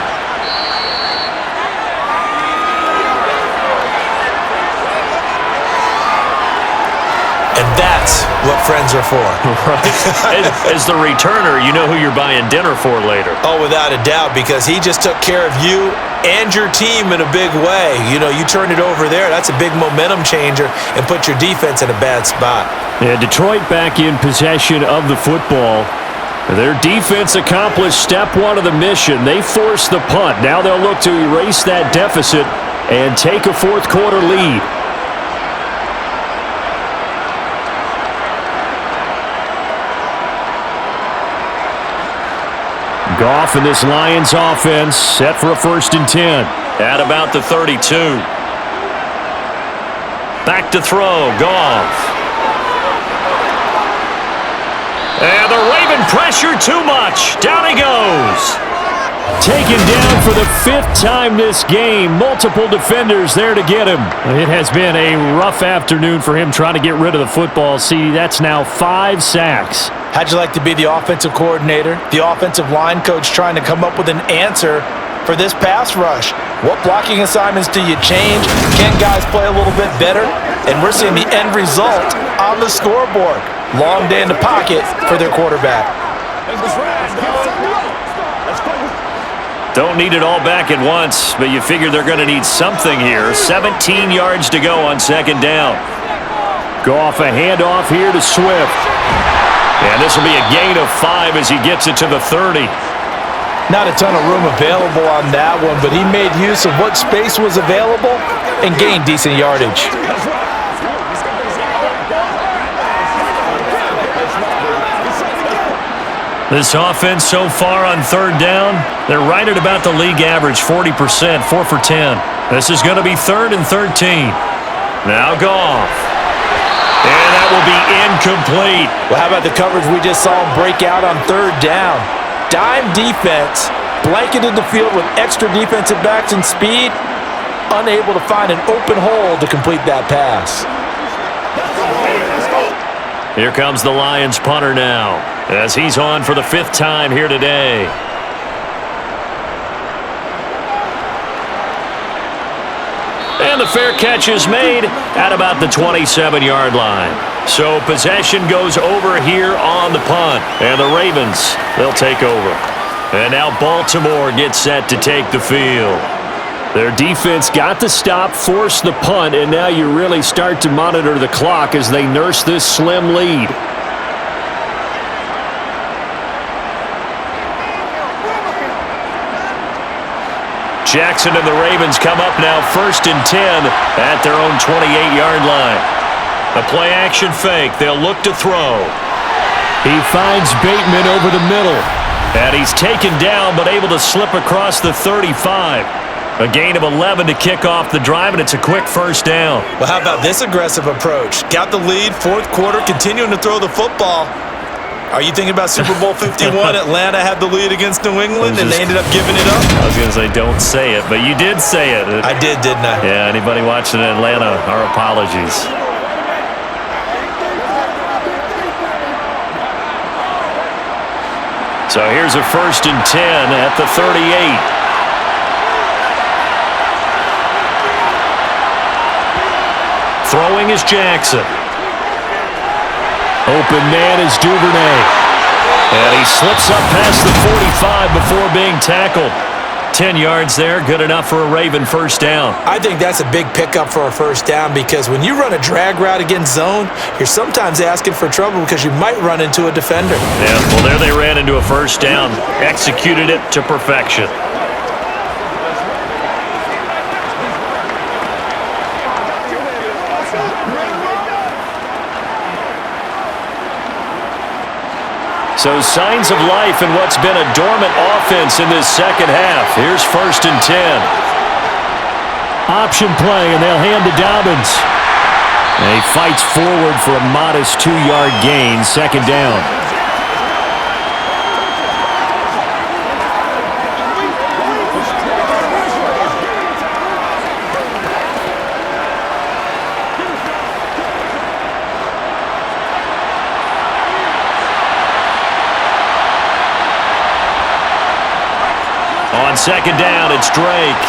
And that's what friends are for. Right. As the returner, you know who you're buying dinner for later. Oh, without a doubt, because he just took care of you and your team in a big way. You know, you turn it over there, that's a big momentum changer and put your defense in a bad spot. Yeah, Detroit back in possession of the football. Their defense accomplished step one of the mission. They forced the punt. Now they'll look to erase that deficit and take a fourth quarter lead. Goff and this Lions offense set for a 1st and 10. At about the 32. Back to throw, Goff. And the Raven pressure too much. Down he goes. Taken down for the 5th time this game. Multiple defenders there to get him. It has been a rough afternoon for him trying to get rid of the football. See, that's now 5 sacks. How'd you like to be the offensive coordinator, the offensive line coach trying to come up with an answer for this pass rush? What blocking assignments do you change? Can guys play a little bit better? And we're seeing the end result on the scoreboard. Long day in the pocket for their quarterback. Don't need it all back at once, but you figure they're going to need something here. 17 yards to go on 2nd down. Goff a handoff here to Swift. And this will be a gain of 5 as he gets it to the 30. Not a ton of room available on that one, but he made use of what space was available and gained decent yardage. This offense so far on 3rd down, they're right at about the league average, 40%, 4 for 10. This is going to be 3rd and 13. Now Goff. And that will be incomplete. Well, how about the coverage we just saw break out on 3rd down? Dime defense, blanketed the field with extra defensive backs and speed, unable to find an open hole to complete that pass. Here comes the Lions punter now, as he's on for the 5th time here today. And the fair catch is made at about the 27-yard line. So possession goes over here on the punt. And the Ravens, they'll take over. And now Baltimore gets set to take the field. Their defense got the stop, forced the punt, and now you really start to monitor the clock as they nurse this slim lead. Jackson and the Ravens come up now 1st and 10 at their own 28-yard line. A play-action fake. They'll look to throw. He finds Bateman over the middle. And he's taken down but able to slip across the 35. A gain of 11 to kick off the drive, and it's a quick 1st down. Well, how about this aggressive approach? Got the lead, 4th quarter, continuing to throw the football. Are you thinking about Super Bowl 51? Atlanta had the lead against New England, and they ended up giving it up? I was going to say don't say it, but you did say it. I did, didn't I? Yeah, anybody watching Atlanta, our apologies. So here's a 1st and 10 at the 38. Throwing is Jackson. Open man is Duvernay. And he slips up past the 45 before being tackled. 10 yards there, good enough for a Raven 1st down. I think that's a big pickup for a 1st down because when you run a drag route against zone, you're sometimes asking for trouble because you might run into a defender. Yeah, well, there they ran into a 1st down. Executed it to perfection. So signs of life in what's been a dormant offense in this 2nd half. Here's 1st and 10. Option play, and they'll hand to Dobbins. And he fights forward for a modest 2-yard gain, 2nd down. On 2nd down, it's Drake.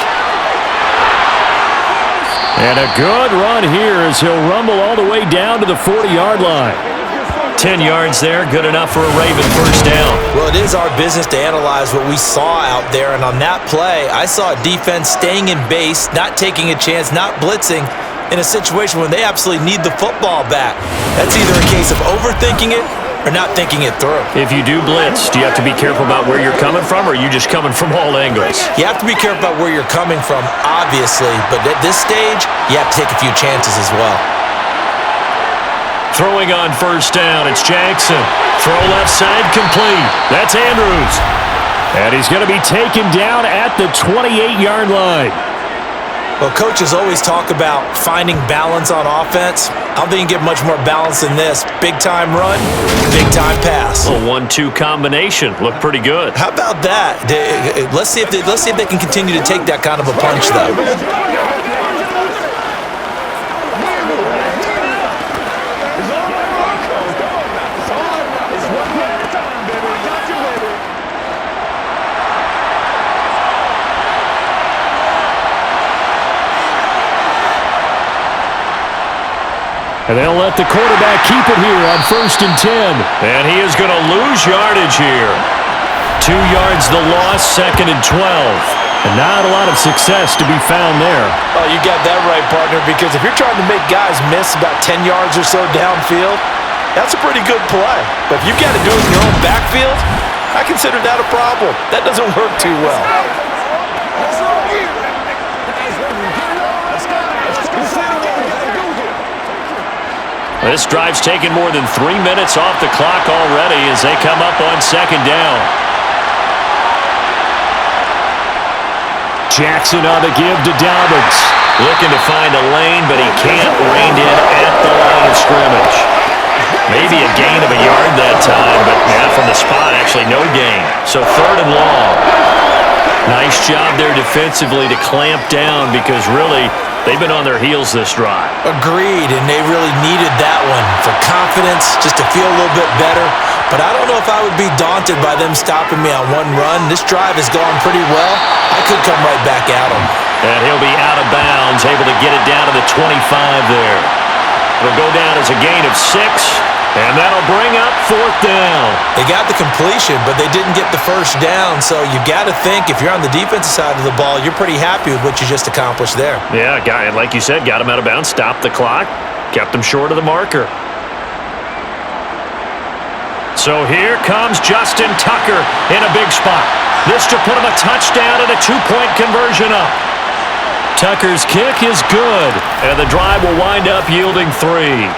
And a good run here as he'll rumble all the way down to the 40-yard line. 10 yards there, good enough for a Raven 1st down. Well, it is our business to analyze what we saw out there, and on that play, I saw a defense staying in base, not taking a chance, not blitzing, in a situation when they absolutely need the football back. That's either a case of overthinking it or not thinking it through. If you do blitz, do you have to be careful about where you're coming from, or are you just coming from all angles? You have to be careful about where you're coming from, obviously, but at this stage, you have to take a few chances as well. Throwing on first down, it's Jackson. Throw left side complete. That's Andrews. And he's going to be taken down at the 28-yard line. Well, coaches always talk about finding balance on offense. I don't think you can get much more balance than this. Big-time run, big-time pass. A 1-2 combination. Looked pretty good. How about that? Let's see if they can continue to take that kind of a punch, though. And they'll let the quarterback keep it here on 1st and 10. And he is going to lose yardage here. 2 yards the loss, 2nd and 12. And not a lot of success to be found there. Oh, you got that right, partner, because if you're trying to make guys miss about 10 yards or so downfield, that's a pretty good play. But if you've got to do it in your own backfield, I consider that a problem. That doesn't work too well. This drive's taken more than 3 minutes off the clock already as they come up on 2nd down. Jackson on the give to Dobbins. Looking to find a lane, but he can't. Reined in at the line of scrimmage. Maybe a gain of a yard that time, but from the spot, actually no gain. So 3rd and long. Nice job there defensively to clamp down because really they've been on their heels this drive. Agreed, and they really needed that one for confidence, just to feel a little bit better. But I don't know if I would be daunted by them stopping me on one run. This drive has gone pretty well. I could come right back at them. And he'll be out of bounds, able to get it down to the 25 there. It'll go down as a gain of 6. And that'll bring up 4th down. They got the completion, but they didn't get the first down. So you got to think if you're on the defensive side of the ball, you're pretty happy with what you just accomplished there. Yeah, and like you said, got him out of bounds, stopped the clock, kept him short of the marker. So here comes Justin Tucker in a big spot. This to put him a touchdown and a 2-point conversion up. Tucker's kick is good, and the drive will wind up yielding 3.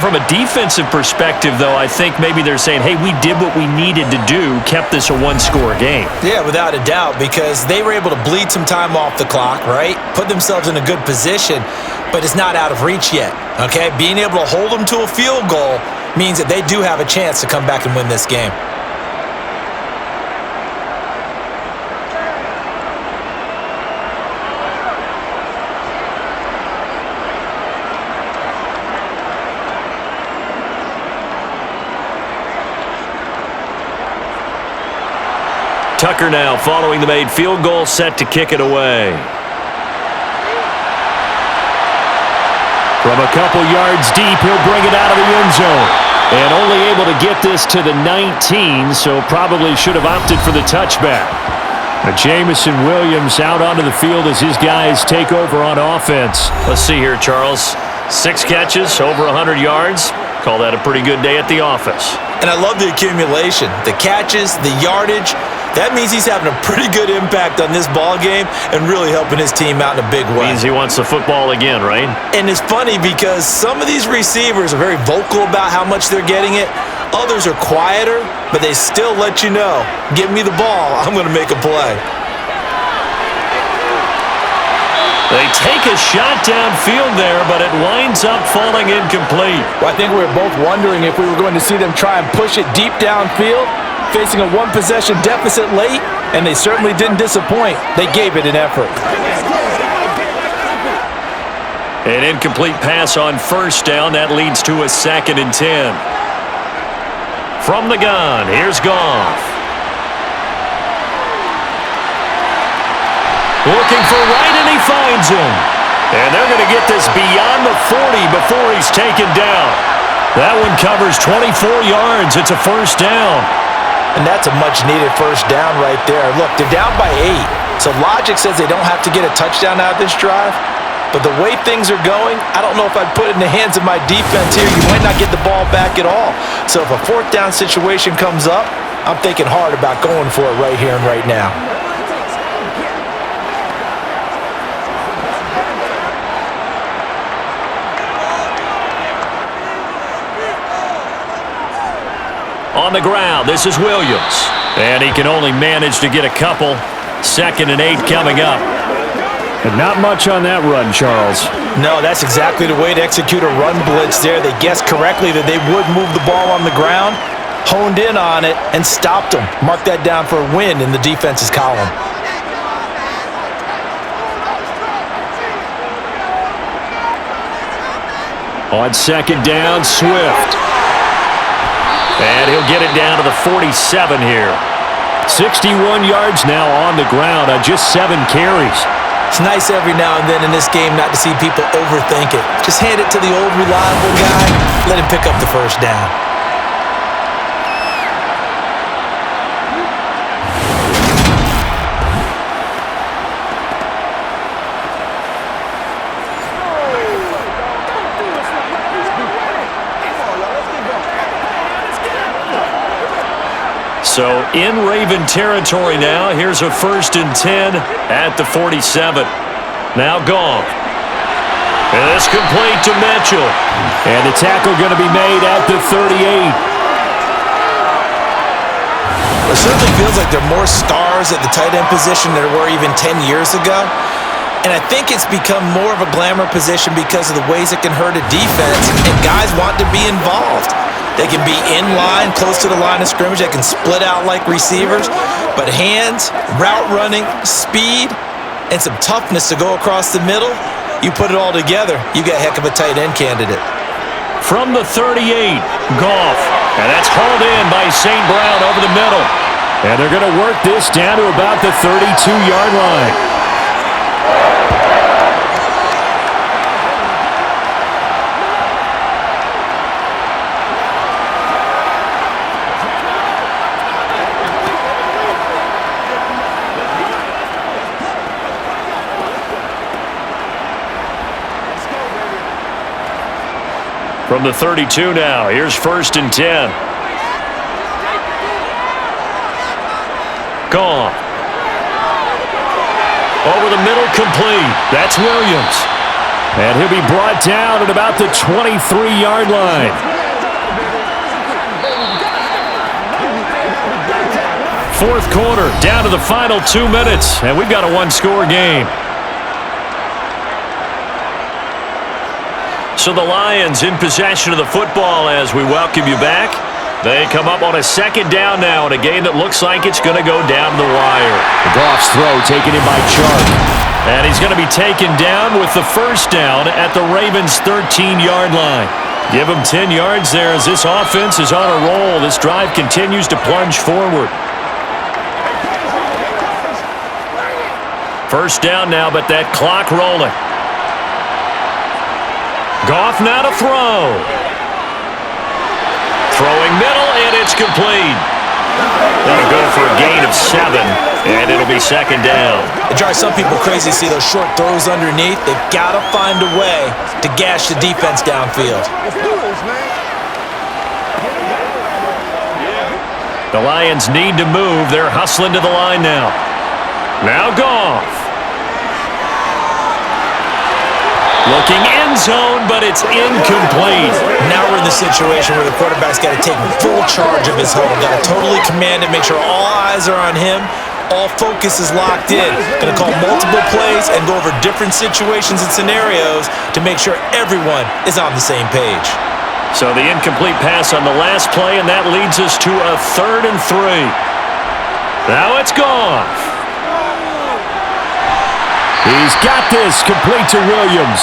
From a defensive perspective, though, I think maybe they're saying, hey, we did what we needed to do, kept this a 1-score game. Yeah, without a doubt, because they were able to bleed some time off the clock, right? Put themselves in a good position, but it's not out of reach yet, okay? Being able to hold them to a field goal means that they do have a chance to come back and win this game. Tucker now following the made field goal, set to kick it away. From a couple yards deep, he'll bring it out of the end zone. And only able to get this to the 19, so probably should have opted for the touchback. Jamison Williams out onto the field as his guys take over on offense. Let's see here, Charles. 6 catches, over 100 yards. Call that a pretty good day at the office. And I love the accumulation, the catches, the yardage. That means he's having a pretty good impact on this ball game and really helping his team out in a big way. Means he wants the football again, right? And it's funny because some of these receivers are very vocal about how much they're getting it. Others are quieter, but they still let you know, give me the ball, I'm going to make a play. They take a shot downfield there, but it winds up falling incomplete. Well, I think we were both wondering if we were going to see them try and push it deep downfield, facing a 1-possession deficit late, and they certainly didn't disappoint. They gave it an effort. An incomplete pass on first down. That leads to a 2nd and 10. From the gun, here's Goff. Looking for Wright, and he finds him. And they're going to get this beyond the 40 before he's taken down. That one covers 24 yards. It's a first down. And that's a much-needed first down right there. Look, they're down by 8. So logic says they don't have to get a touchdown out of this drive. But the way things are going, I don't know if I'd put it in the hands of my defense here. You might not get the ball back at all. So if a fourth down situation comes up, I'm thinking hard about going for it right here and right now. On the ground, this is Williams. And he can only manage to get a couple. 2nd and 8 coming up. And not much on that run, Charles. No, that's exactly the way to execute a run blitz there. They guessed correctly that they would move the ball on the ground, honed in on it, and stopped them. Mark that down for a win in the defense's column. On 2nd down, Swift. And he'll get it down to the 47 here. 61 yards now on the ground on just 7 carries. It's nice every now and then in this game not to see people overthink it. Just hand it to the old reliable guy, let him pick up the first down. So in Raven territory now. Here's a 1st and 10 at the 47. Now Goff. And it's complete to Mitchell. And the tackle going to be made at the 38. It certainly feels like there are more stars at the tight end position than there were even 10 years ago. And I think it's become more of a glamour position because of the ways it can hurt a defense, and guys want to be involved. They can be in line, close to the line of scrimmage. They can split out like receivers. But hands, route running, speed, and some toughness to go across the middle, you put it all together, you got a heck of a tight end candidate. From the 38, Goff. And that's hauled in by St. Brown over the middle. And they're going to work this down to about the 32-yard line. From the 32 now, here's 1st and 10. Gone. Over the middle, complete. That's Williams. And he'll be brought down at about the 23-yard line. Fourth quarter, down to the final 2 minutes, and we've got a one-score game. So the Lions in possession of the football as we welcome you back. They come up on a 2nd down now in a game that looks like it's going to go down the wire. Goff's throw taken in by Chark. And he's going to be taken down with the 1st down at the Ravens' 13-yard line. Give him 10 yards there as this offense is on a roll. This drive continues to plunge forward. 1st down now, but that clock rolling. Goff now to throw. Throwing middle, and it's complete. That'll go for a gain of 7, and it'll be 2nd down. It drives some people crazy to see those short throws underneath. They've got to find a way to gash the defense downfield. The Lions need to move. They're hustling to the line now. Now Goff. Looking end zone, but it's incomplete. Now we're in the situation where the quarterback's got to take full charge of his huddle. Got to totally command it, make sure all eyes are on him. All focus is locked in. Going to call multiple plays and go over different situations and scenarios to make sure everyone is on the same page. So the incomplete pass on the last play, and that leads us to a 3rd and 3. Now it's Goff. He's got this complete to Williams.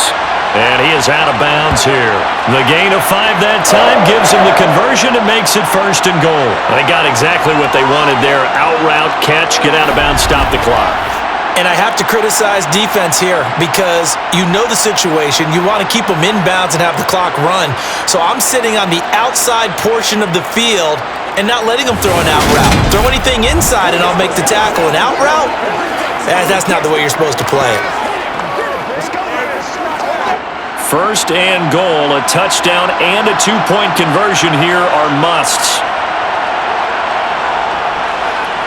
And he is out of bounds here. The gain of 5 that time gives him the conversion and makes it 1st and goal. They got exactly what they wanted there. Out route, catch, get out of bounds, stop the clock. And I have to criticize defense here because you know the situation. You want to keep them inbounds and have the clock run. So I'm sitting on the outside portion of the field and not letting them throw an out route. Throw anything inside and I'll make the tackle. An out route? That's not the way you're supposed to play it. First and goal, a touchdown and a two-point conversion here are musts.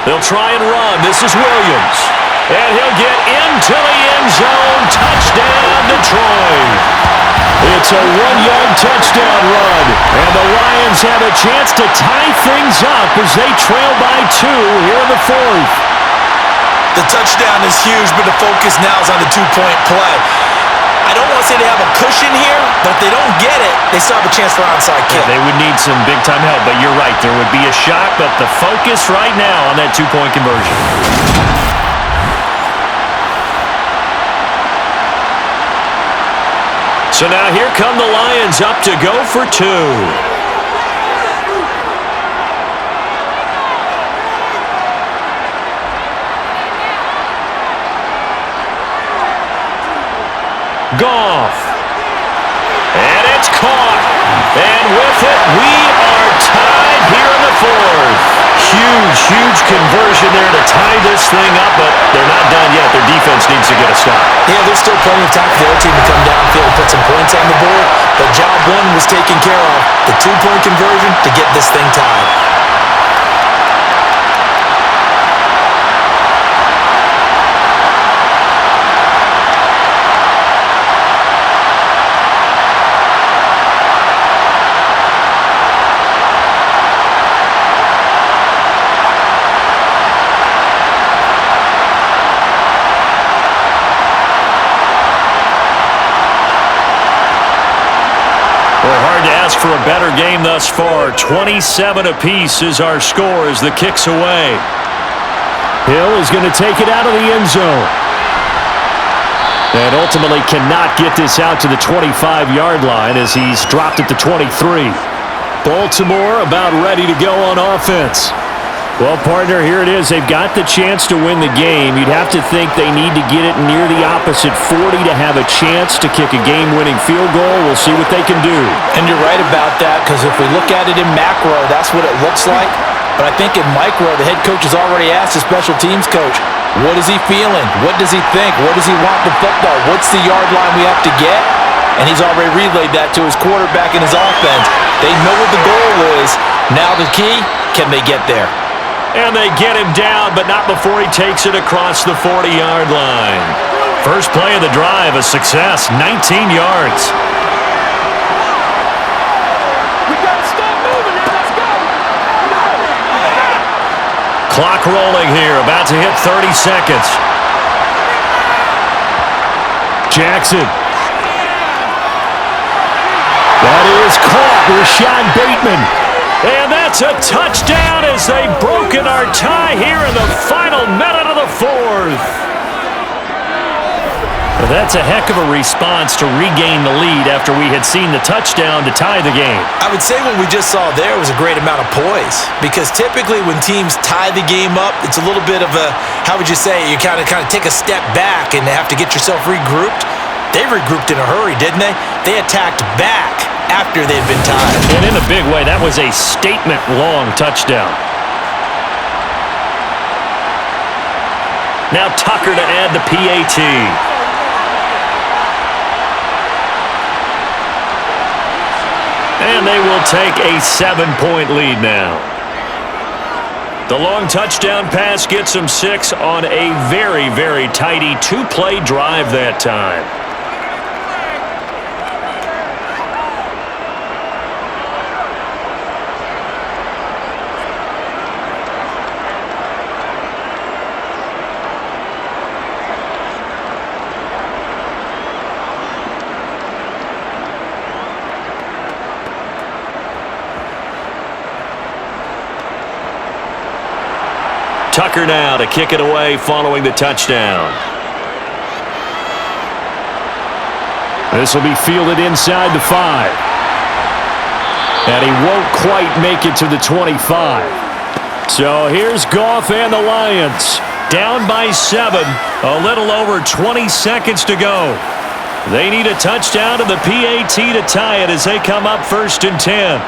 They'll try and run. This is Williams. And he'll get into the end zone. Touchdown, Detroit. It's a one-yard touchdown run. And the Lions have a chance to tie things up as they trail by 2 here in the fourth. The touchdown is huge, but the focus now is on the two-point play. I don't want to say they have a cushion here, but if they don't get it, they still have a chance for onside kick. Yeah, they would need some big-time help, but you're right. There would be a shot, but the focus right now on that two-point conversion. So now here come the Lions up to go for 2. Goff. And it's caught. And with it, we are tied here in the fourth. Huge conversion there to tie this thing up, but they're not done yet. Their defense needs to get a stop. Yeah, there's still plenty of time for their team to come downfield and put some points on the board, but job one was taken care of. The two-point conversion to get this thing tied. For a better game thus far. 27 apiece is our score as the kick's away. Hill is going to take it out of the end zone. And ultimately cannot get this out to the 25-yard line as he's dropped at the 23. Baltimore about ready to go on offense. Well, partner, here it is. They've got the chance to win the game. You'd have to think they need to get it near the opposite 40 to have a chance to kick a game-winning field goal. We'll see what they can do. And you're right about that, because if we look at it in macro, that's what it looks like. But I think in micro, the head coach has already asked the special teams coach, what is he feeling? What does he think? What does he want the football? What's the yard line we have to get? And he's already relayed that to his quarterback and his offense. They know what the goal is. Now the key, can they get there? And they get him down, but not before he takes it across the 40-yard line. First play of the drive, a success, 19 yards. We got to stop moving now. Let's go. Clock rolling here, about to hit 30 seconds. Jackson. That is caught. Rashad Bateman. And that's a touchdown as they've broken our tie here in the final minute of the fourth. Well, that's a heck of a response to regain the lead after we had seen the touchdown to tie the game. I would say what we just saw there was a great amount of poise, because typically when teams tie the game up, it's a little bit of a, how would you say, you kind of take a step back and have to get yourself regrouped. They regrouped in a hurry, didn't they? They attacked back after they'd been tied. And in a big way, that was a statement-long touchdown. Now Tucker to add the PAT. And they will take a 7-point lead now. The long touchdown pass gets them 6 on a very, very tidy 2-play drive that time. Tucker now to kick it away following the touchdown. This will be fielded inside the 5. And he won't quite make it to the 25. So here's Goff and the Lions. Down by 7. A little over 20 seconds to go. They need a touchdown to the PAT to tie it as they come up 1st and 10.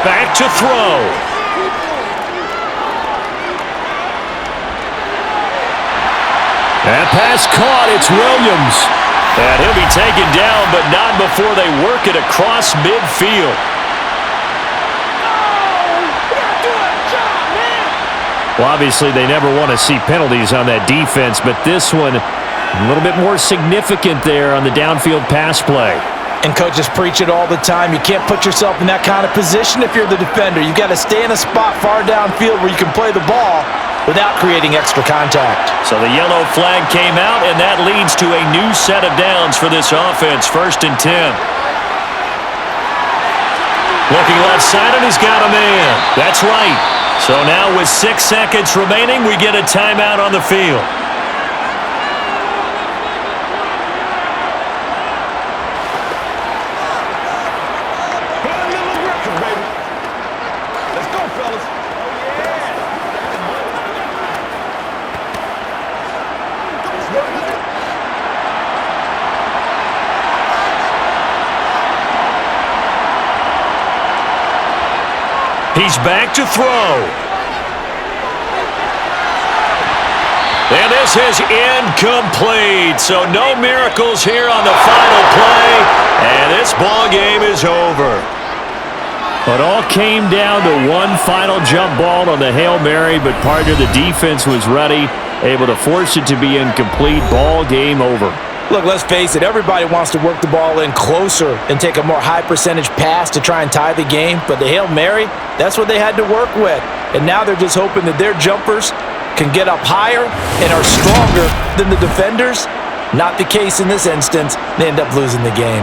back to throw. That pass caught. It's Williams. And he'll be taken down, but not before they work it across midfield. Well, obviously, they never want to see penalties on that defense, but this one a little bit more significant there on the downfield pass play. And coaches preach it all the time. You can't put yourself in that kind of position if you're the defender. You've got to stay in a spot far downfield where you can play the ball without creating extra contact. So the yellow flag came out, and that leads to a new set of downs for this offense. 1st and 10. Looking left side, and he's got a man. That's right. So now with 6 seconds remaining, we get a timeout on the field. He's back to throw. And this is incomplete. So no miracles here on the final play. And this ball game is over. It all came down to one final jump ball on the Hail Mary, but partner, the defense was ready, able to force it to be incomplete. Ball game over. Look, let's face it, everybody wants to work the ball in closer and take a more high-percentage pass to try and tie the game. But the Hail Mary, that's what they had to work with. And now they're just hoping that their jumpers can get up higher and are stronger than the defenders. Not the case in this instance. They end up losing the game.